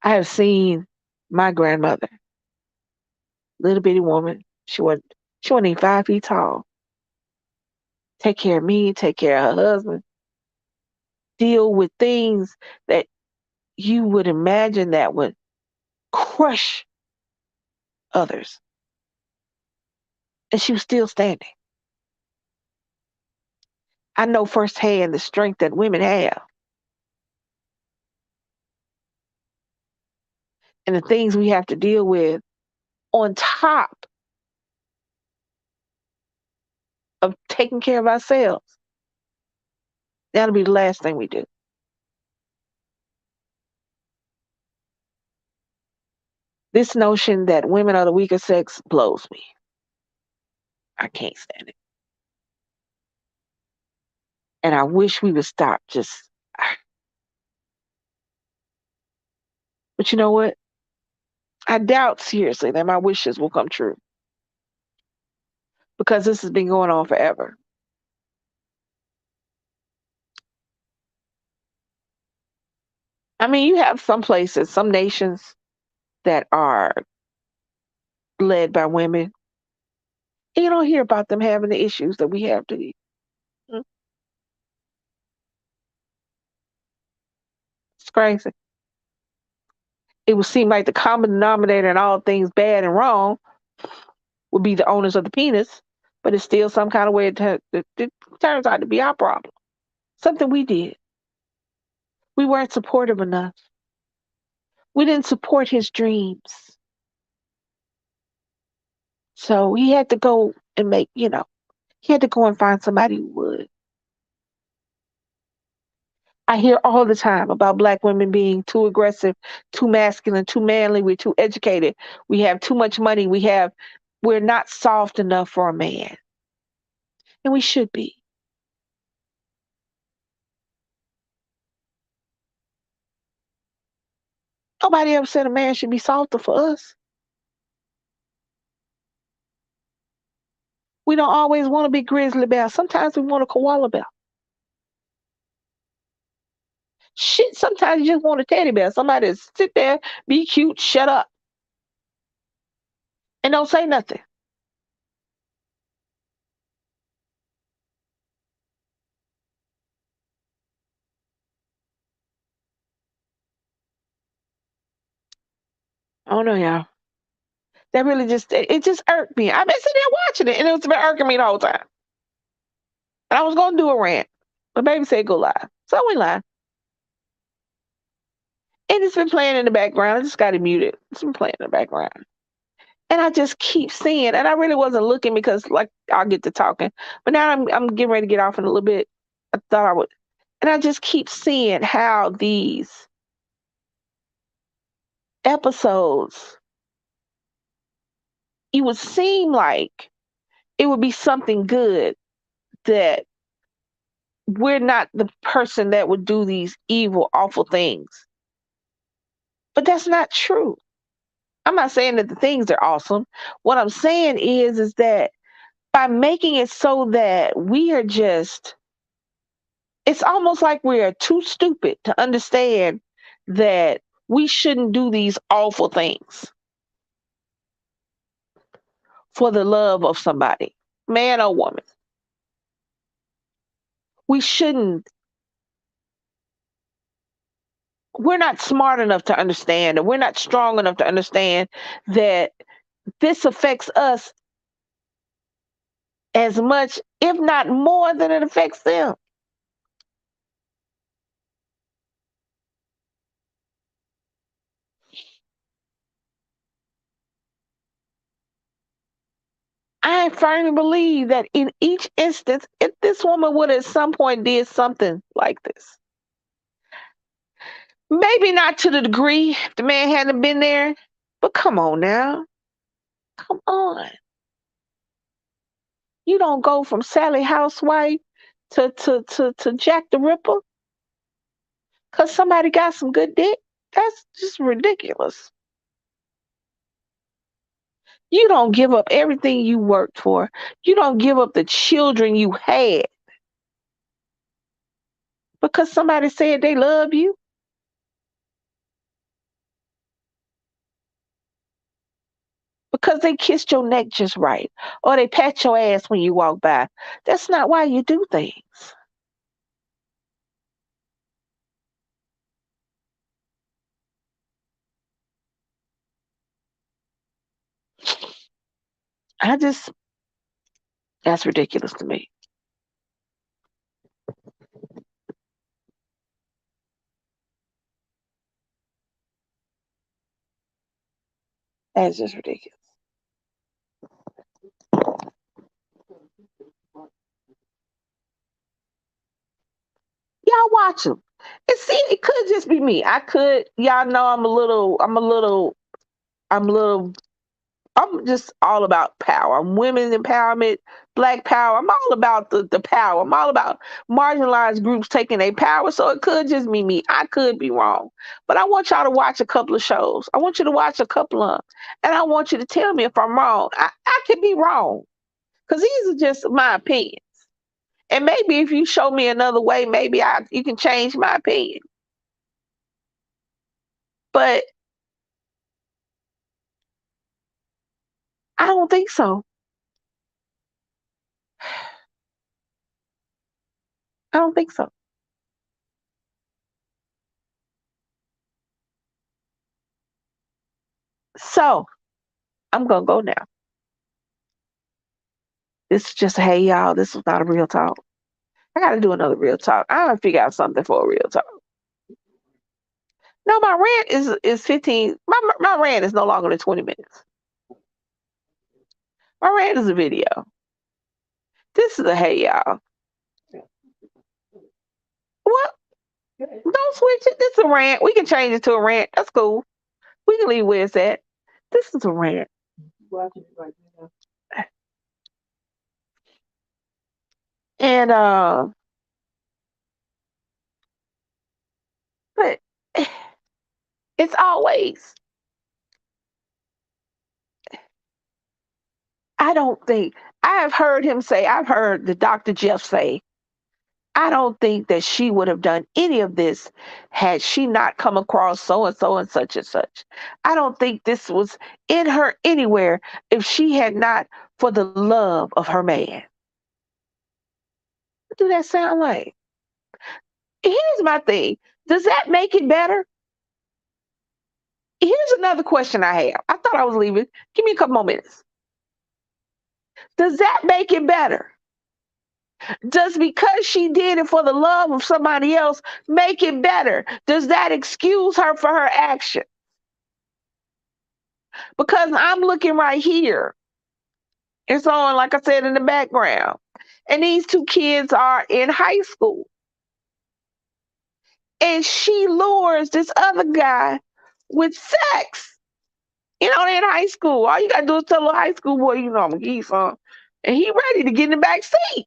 I have seen my grandmother, little bitty woman. She wasn't even 5 feet tall. Take care of me, take care of her husband, deal with things that you would imagine that would crush others. And she was still standing. I know firsthand the strength that women have and the things we have to deal with on top of taking care of ourselves. That'll be the last thing we do. This notion that women are the weaker sex blows me. I can't stand it. And I wish we would stop just. But you know what? I doubt seriously that my wishes will come true because this has been going on forever. I mean, you have some places, some nations that are led by women, and you don't hear about them having the issues that we have, do you? Mm, it's crazy. It would seem like the common denominator in all things bad and wrong would be the owners of the penis, but it's still some kind of way it turns out to be our problem. Something we did. We weren't supportive enough. We didn't support his dreams. So he had to go and he had to go and find somebody who would. I hear all the time about black women being too aggressive, too masculine, too manly, we're too educated, we have too much money, we're not soft enough for a man. And we should be. Nobody ever said a man should be softer for us. We don't always want to be grizzly bear. Sometimes we want a koala bear. Shit, sometimes you just want a teddy bear. Somebody to sit there, be cute, shut up, and don't say nothing. I don't know, y'all. That really it just irked me. I've been sitting there watching it, and it was been irking me the whole time. And I was gonna do a rant, but baby said go live, so I went live. And it's been playing in the background. I just got it muted. It's been playing in the background. And I just keep seeing, and I really wasn't looking because like I'll get to talking. But now I'm getting ready to get off in a little bit. I thought I would. And I just keep seeing how these episodes, it would seem like it would be something good that we're not the person that would do these evil, awful things. But that's not true. I'm not saying that the things are awesome. What I'm saying is that by making it so that we are just, it's almost like we are too stupid to understand that we shouldn't do these awful things. for the love of somebody, man or woman. We shouldn't, we're not smart enough to understand, and we're not strong enough to understand that this affects us as much, if not more, than it affects them. I firmly believe that in each instance, if this woman would at some point did something like this, maybe not to the degree if the man hadn't been there, but come on now, come on. You don't go from Sally Housewife to Jack the Ripper because somebody got some good dick. That's just ridiculous. You don't give up everything you worked for. You don't give up the children you had because somebody said they love you. Because they kissed your neck just right, or they pat your ass when you walk by. That's not why you do things. I just, that's ridiculous to me. That's just ridiculous. Y'all watch them. And see, it could just be me. I could, y'all know I'm just all about power. I'm women empowerment, black power. I'm all about the power. I'm all about marginalized groups taking their power. So it could just be me. I could be wrong. But I want y'all to watch a couple of shows. I want you to watch a couple of them. And I want you to tell me if I'm wrong. I could be wrong. Because these are just my opinions. And maybe if you show me another way, maybe you can change my opinion. But I don't think so. I don't think so. So I'm gonna go now. This is just hey y'all. This was not a real talk. I gotta do another real talk. I gotta figure out something for a real talk. No, my rant is 15. My rant is no longer than 20 minutes. My rant is a video. This is a hey y'all. What? Don't switch it. This is a rant. We can change it to a rant. That's cool. We can leave where it's at. This is a rant. And but it's always, I don't think, I have heard him say, I've heard the Dr. Jeff say, I don't think that she would have done any of this had she not come across so and so and such and such. I don't think this was in her anywhere if she had not for the love of her man. What do that sound like? Here's my thing. Does that make it better? Here's another question I have. I thought I was leaving. Give me a couple more minutes. Does that make it better? Does because she did it for the love of somebody else make it better? Does that excuse her for her action? Because I'm looking right here. It's on, like I said, in the background. And these two kids are in high school. And she lures this other guy with sex. You know, they're in high school. All you gotta do is tell a little high school boy, you know, I'm gonna give you some. And he ready to get in the back seat.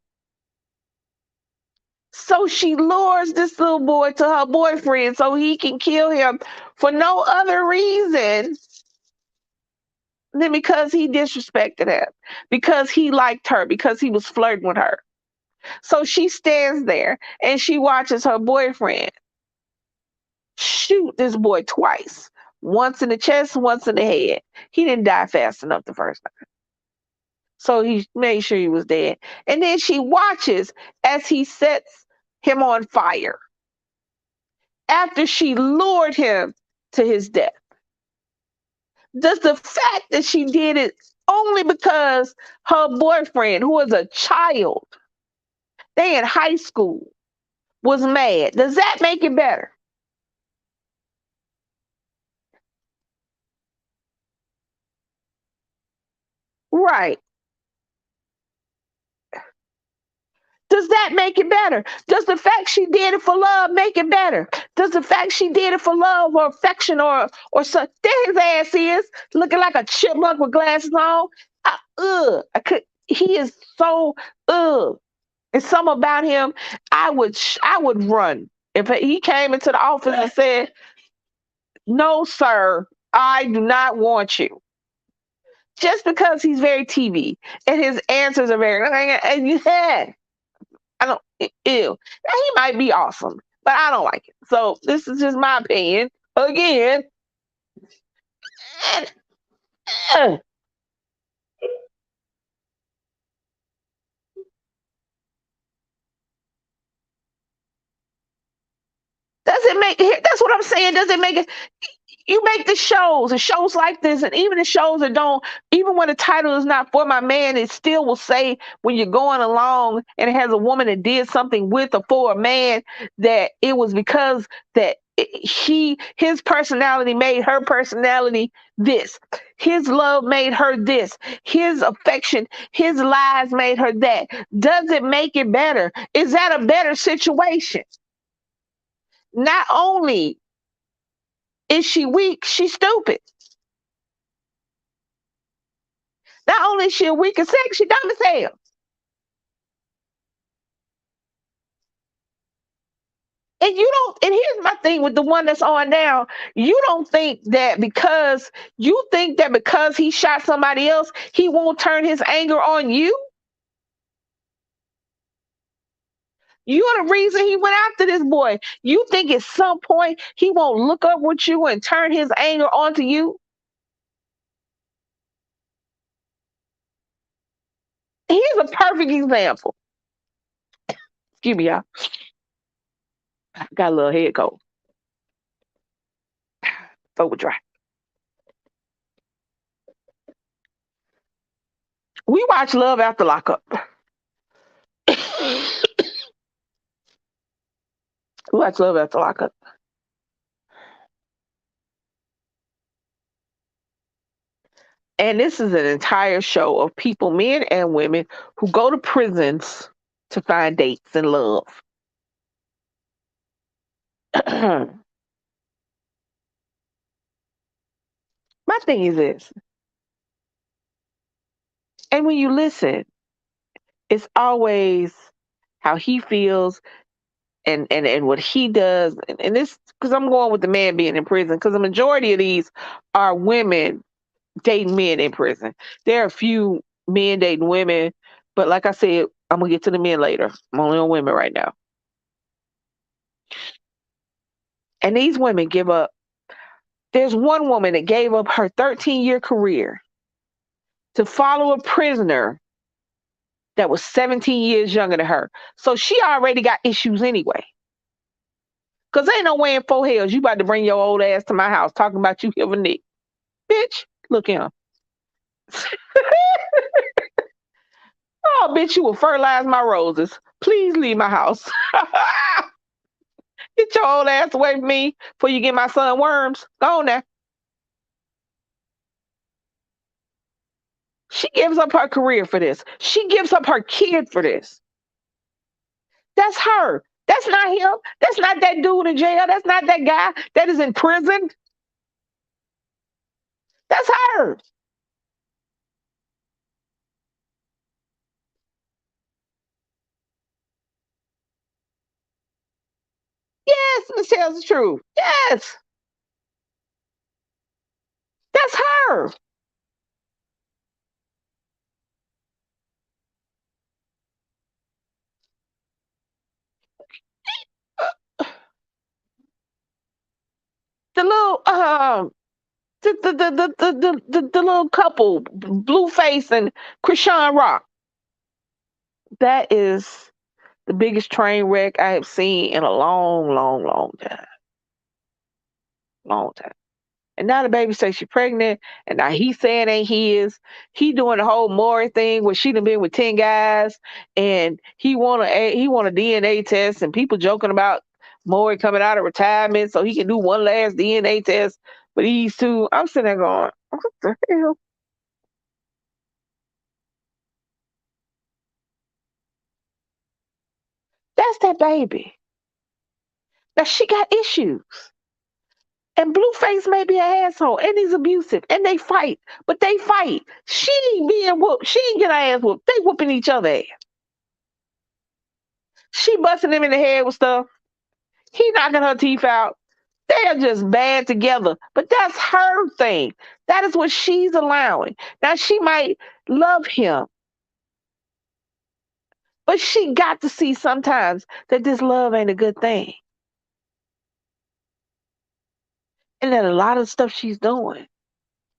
So she lures this little boy to her boyfriend so he can kill him for no other reason than because he disrespected her, because he liked her, because he was flirting with her. So she stands there and she watches her boyfriend shoot this boy twice, once in the chest, once in the head. He didn't die fast enough the first time. So he made sure he was dead. And then she watches as he sets him on fire after she lured him to his death. Does the fact that she did it only because her boyfriend, who was a child, they in high school, was mad, does that make it better? Right. Does that make it better? Does the fact she did it for love make it better? Does the fact she did it for love or affection or such? There his ass is looking like a chipmunk with glasses on. I could. He is so ugh. And some about him, I would run if he came into the office and said, "No, sir, I do not want you." Just because he's very TV and his answers are very, yeah, I don't, ew. Now, he might be awesome, but I don't like it. So this is just my opinion. Again, and, uh, does it make? That's what I'm saying. Does it make it? You make the shows and shows like this, and even the shows that don't, even when the title is not for my man, it still will say when you're going along and it has a woman that did something with or for a man that it was because that his personality made her personality this, his love made her this, his affection, his lies made her that. Does it make it better? Is that a better situation? Not only is she weak, she's stupid. Not only is she a weak as sex, she dumb as hell. And you don't, and here's my thing with the one that's on now. You don't think that because you think that because he shot somebody else, he won't turn his anger on you. You're the reason he went after this boy. You think at some point he won't look up with you and turn his anger onto you? Here's a perfect example. Excuse me, y'all. Got a little head cold. Throat dry. We watch Love After Lockup. We watch Love After Lockup. And this is an entire show of people, men and women, who go to prisons to find dates and love. My thing is this, and when you listen, it's always how he feels and what he does. And this, because I'm going with the man being in prison, because the majority of these are women dating men in prison. There are a few men dating women, but like I said, I'm going to get to the men later. I'm only on women right now. And these women give up. There's one woman that gave up her 13-year career to follow a prisoner that was 17 years younger than her. So she already got issues anyway. Cause ain't no way in four hells you about to bring your old ass to my house talking about you have a nick. Bitch, look him. Oh, bitch, you will fertilize my roses. Please leave my house. Get your old ass away from me before you get my son worms. Go on there. She gives up her career for this. She gives up her kid for this. That's her. That's not him. That's not that dude in jail. That's not that guy that is in prison. That's her. Yes, Miss tells the truth. Yes, that's her. The little The little couple, Blueface and Krishan Rock. That is the biggest train wreck I have seen in a long, long, long time. Long time. And now the baby says she's pregnant, and now he saying ain't his. He doing the whole Maury thing where she done been with 10 guys, and he want a DNA test, and people joking about Maury coming out of retirement so he can do one last DNA test for these two. I'm sitting there going, what the hell? That's that baby. Now she got issues. And Blueface may be an asshole, and he's abusive, and they fight, but they fight. She ain't being whooped. She ain't get her ass whooped. They whooping each other ass. She busting him in the head with stuff. He knocking her teeth out. They are just bad together. But that's her thing. That is what she's allowing. Now she might love him, but she got to see sometimes that this love ain't a good thing. And that a lot of stuff she's doing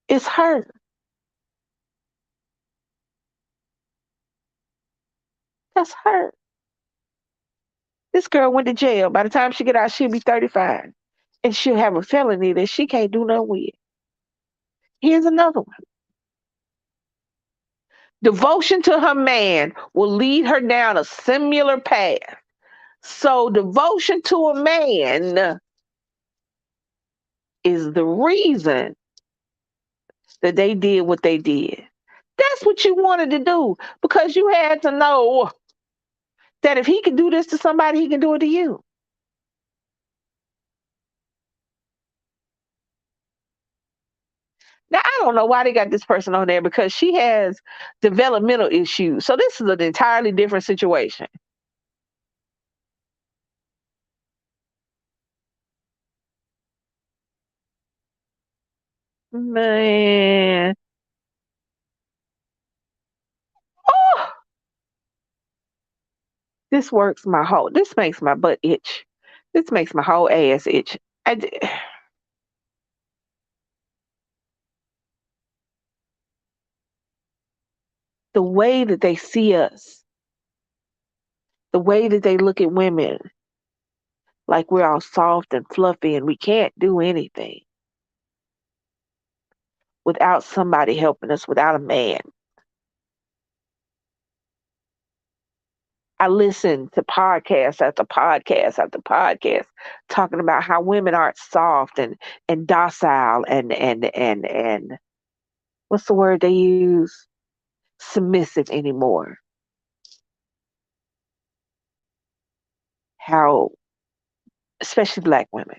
is her. That's her. This girl went to jail. By the time she get out, she'll be 35. And she'll have a felony that she can't do nothing with. Here's another one. Devotion to her man will lead her down a similar path. So devotion to a man is the reason that they did what they did. That's what you wanted to do because you had to know that if he can do this to somebody, he can do it to you. Now, I don't know why they got this person on there because she has developmental issues. So this is an entirely different situation. Man. Oh, this makes my butt itch. This makes my whole ass itch. I d The way that they see us, the way that they look at women, like we're all soft and fluffy and we can't do anything without somebody helping us, without a man. I listen to podcast after podcast after podcast talking about how women aren't soft and docile and what's the word they use? Submissive anymore. How, especially black women,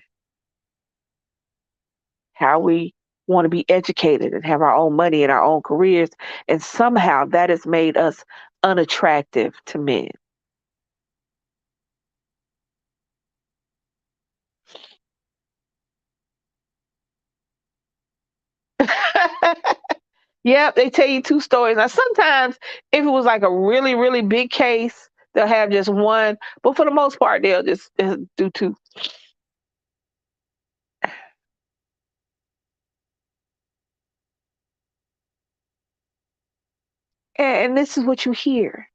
how we want to be educated and have our own money and our own careers, and somehow that has made us unattractive to men. Yep, they tell you two stories. Now, sometimes if it was like a really, really big case, they'll have just one. But for the most part, they'll just do two. And this is what you hear.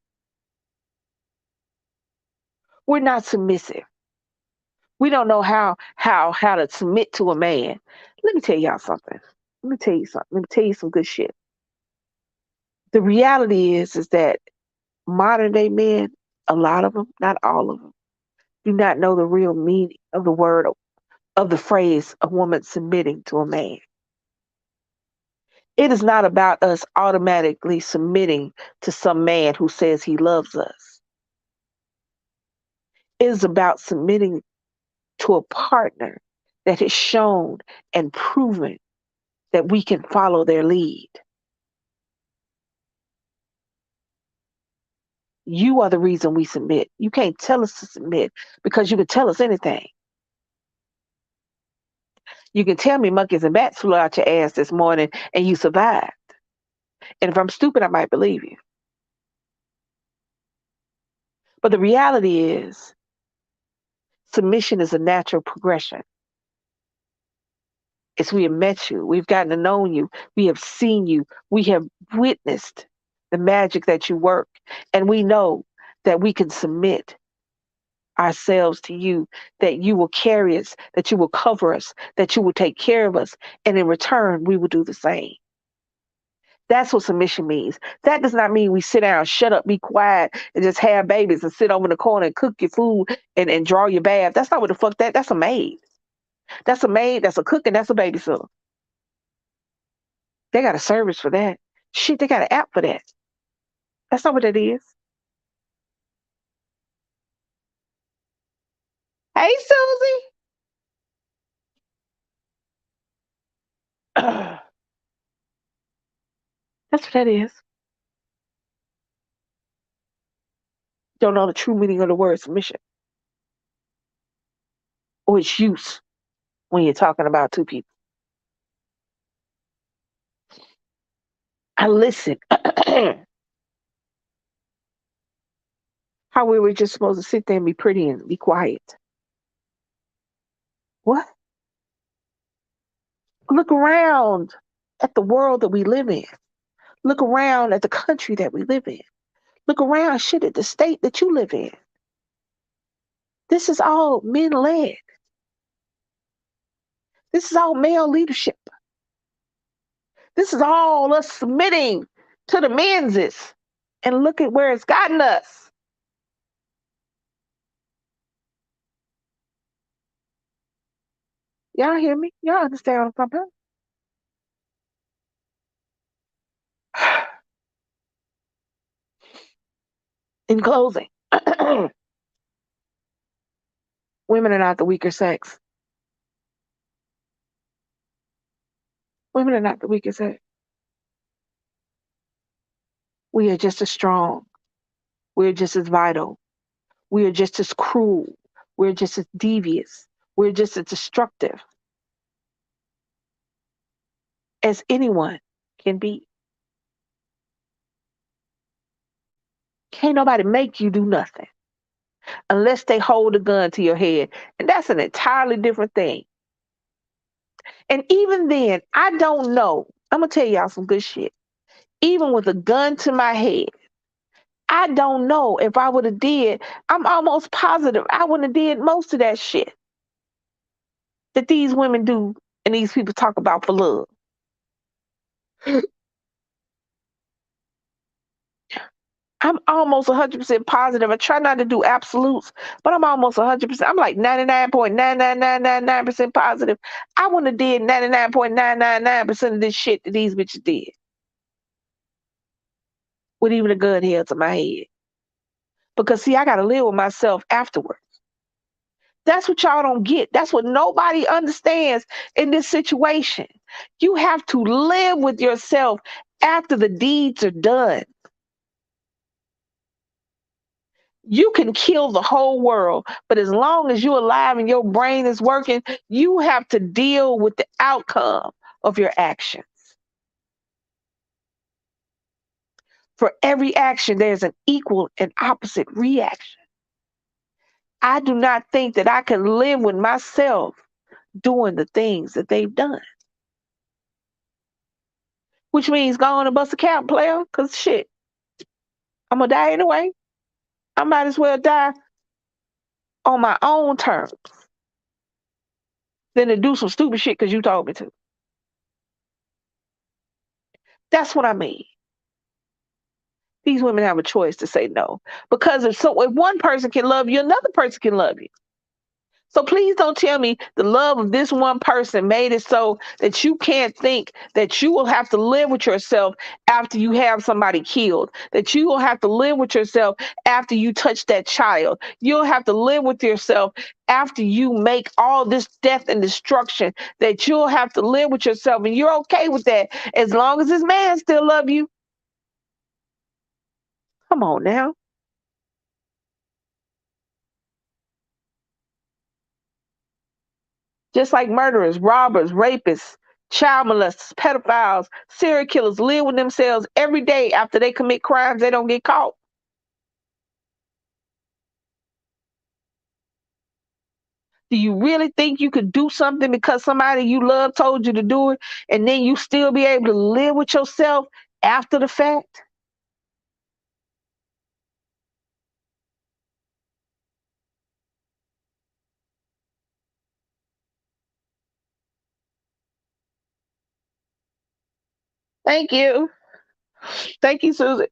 We're not submissive. We don't know how to submit to a man. Let me tell y'all something. Let me tell you something. Let me tell you some good shit. The reality is that modern day men, a lot of them, not all of them, do not know the real meaning of the word of the phrase a woman submitting to a man. It is not about us automatically submitting to some man who says he loves us. It is about submitting to a partner that has shown and proven that we can follow their lead. You are the reason we submit. You can't tell us to submit because you can tell us anything. You can tell me monkeys and bats flew out your ass this morning and you survived. And if I'm stupid, I might believe you. But the reality is, submission is a natural progression. As we have met you, we've gotten to know you, we have seen you, we have witnessed the magic that you work, and we know that we can submit ourselves to you, that you will carry us, that you will cover us, that you will take care of us, and in return, we will do the same. That's what submission means. That does not mean we sit down, shut up, be quiet, and just have babies and sit over in the corner and cook your food and draw your bath. That's not what the fuck that's a maid. That's a maid, that's a cook, and that's a babysitter. They got a service for that. Shit, they got an app for that. That's not what that is. Hey, Susie. That's what that is. Don't know the true meaning of the word submission or its use when you're talking about two people. I listen. How we were just supposed to sit there and be pretty and be quiet. What? Look around at the world that we live in. Look around at the country that we live in. Look around, shit, at the state that you live in. This is all men led. This is all male leadership. This is all us submitting to the menses. And look at where it's gotten us. Y'all hear me? Y'all understand what I'm talking about? In closing, women are not the weaker sex. Women are not the weaker sex. We are just as strong. We're just as vital. We are just as cruel. We're just as devious. We're just as destructive as anyone can be. Can't nobody make you do nothing unless they hold a gun to your head. And that's an entirely different thing. And even then, I don't know. I'm going to tell y'all some good shit. Even with a gun to my head, I don't know if I would have did. I'm almost positive I wouldn't have did most of that shit that these women do and these people talk about for love. I'm almost 100% positive. I try not to do absolutes, but I'm almost 100%. I'm like 99.99999% positive. I wouldn't have did 99.999% of this shit that these bitches did with even a gun held to my head. Because see, I got to live with myself afterwards. That's what y'all don't get. That's what nobody understands in this situation. You have to live with yourself after the deeds are done. You can kill the whole world, but as long as you're alive and your brain is working, you have to deal with the outcome of your actions. For every action, there's an equal and opposite reaction. I do not think that I can live with myself doing the things that they've done. Which means go on and bust a cap, player, because shit, I'm going to die anyway. I might as well die on my own terms than to do some stupid shit because you told me to. That's what I mean. These women have a choice to say no. Because if one person can love you, another person can love you. So please don't tell me the love of this one person made it so that you can't think that you will have to live with yourself after you have somebody killed, that you will have to live with yourself after you touch that child. You'll have to live with yourself after you make all this death and destruction, that you'll have to live with yourself. And you're okay with that as long as this man still love you. Come on now. Just like murderers, robbers, rapists, child molesters, pedophiles, serial killers live with themselves every day after they commit crimes, they don't get caught. Do you really think you could do something because somebody you love told you to do it, and then you still be able to live with yourself after the fact? Thank you. Thank you, Susie.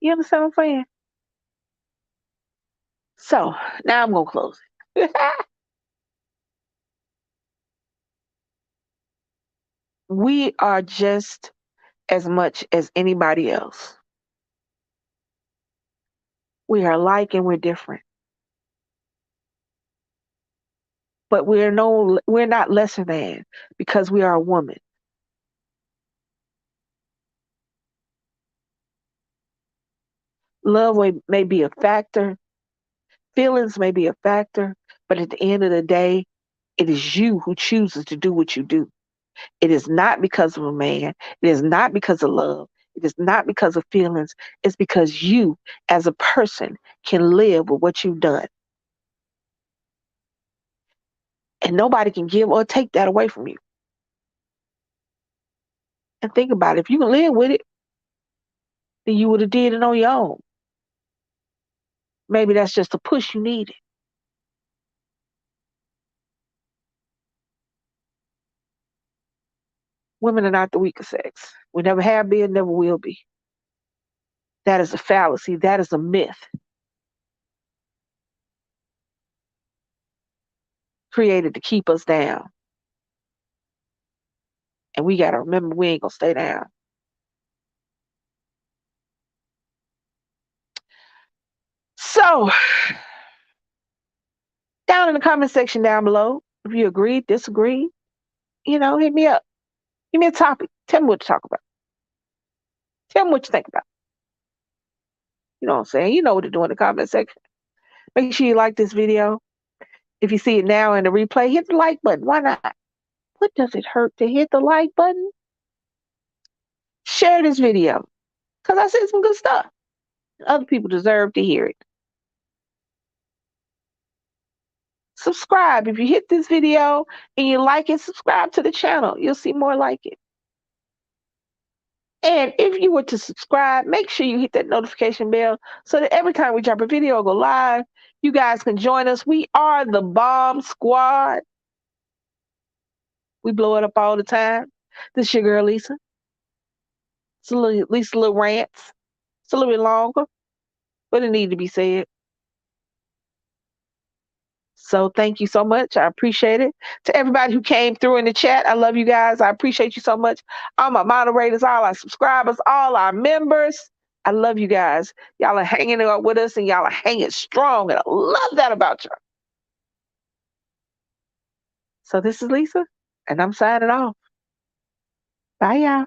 You understand what I'm saying? So now I'm gonna close it. We are just as much as anybody else. We are alike and we're different. But we're not lesser than because we are a woman. Love may be a factor, feelings may be a factor, but at the end of the day, it is you who chooses to do what you do. It is not because of a man. It is not because of love. It is not because of feelings. It's because you, as a person, can live with what you've done. And nobody can give or take that away from you. And think about it. If you can live with it, then you would have did it on your own. Maybe that's just a push you needed. Women are not the weaker sex. We never have been, never will be. That is a fallacy. That is a myth created to keep us down. And we got to remember we ain't going to stay down. So, down in the comment section down below, if you agree, disagree, hit me up. Give me a topic. Tell me what to talk about. Tell me what you think about. You know what I'm saying? You know what to do in the comment section. Make sure you like this video. If you see it now in the replay, hit the like button. Why not? What does it hurt to hit the like button? Share this video because I said some good stuff. Other people deserve to hear it. Subscribe. If you hit this video and you like it, subscribe to the channel. You'll see more like it. And if you were to subscribe, make sure you hit that notification bell so that every time we drop a video or go live, you guys can join us. We are the Bomb Squad. We blow it up all the time. This is your girl, Lisa. It's at least a little rants. It's a little bit longer, but it needed to be said. So thank you so much. I appreciate it. To everybody who came through in the chat, I love you guys. I appreciate you so much. All my moderators, all our subscribers, all our members. I love you guys. Y'all are hanging out with us and y'all are hanging strong. And I love that about y'all. So this is Lisa, and I'm signing off. Bye, y'all.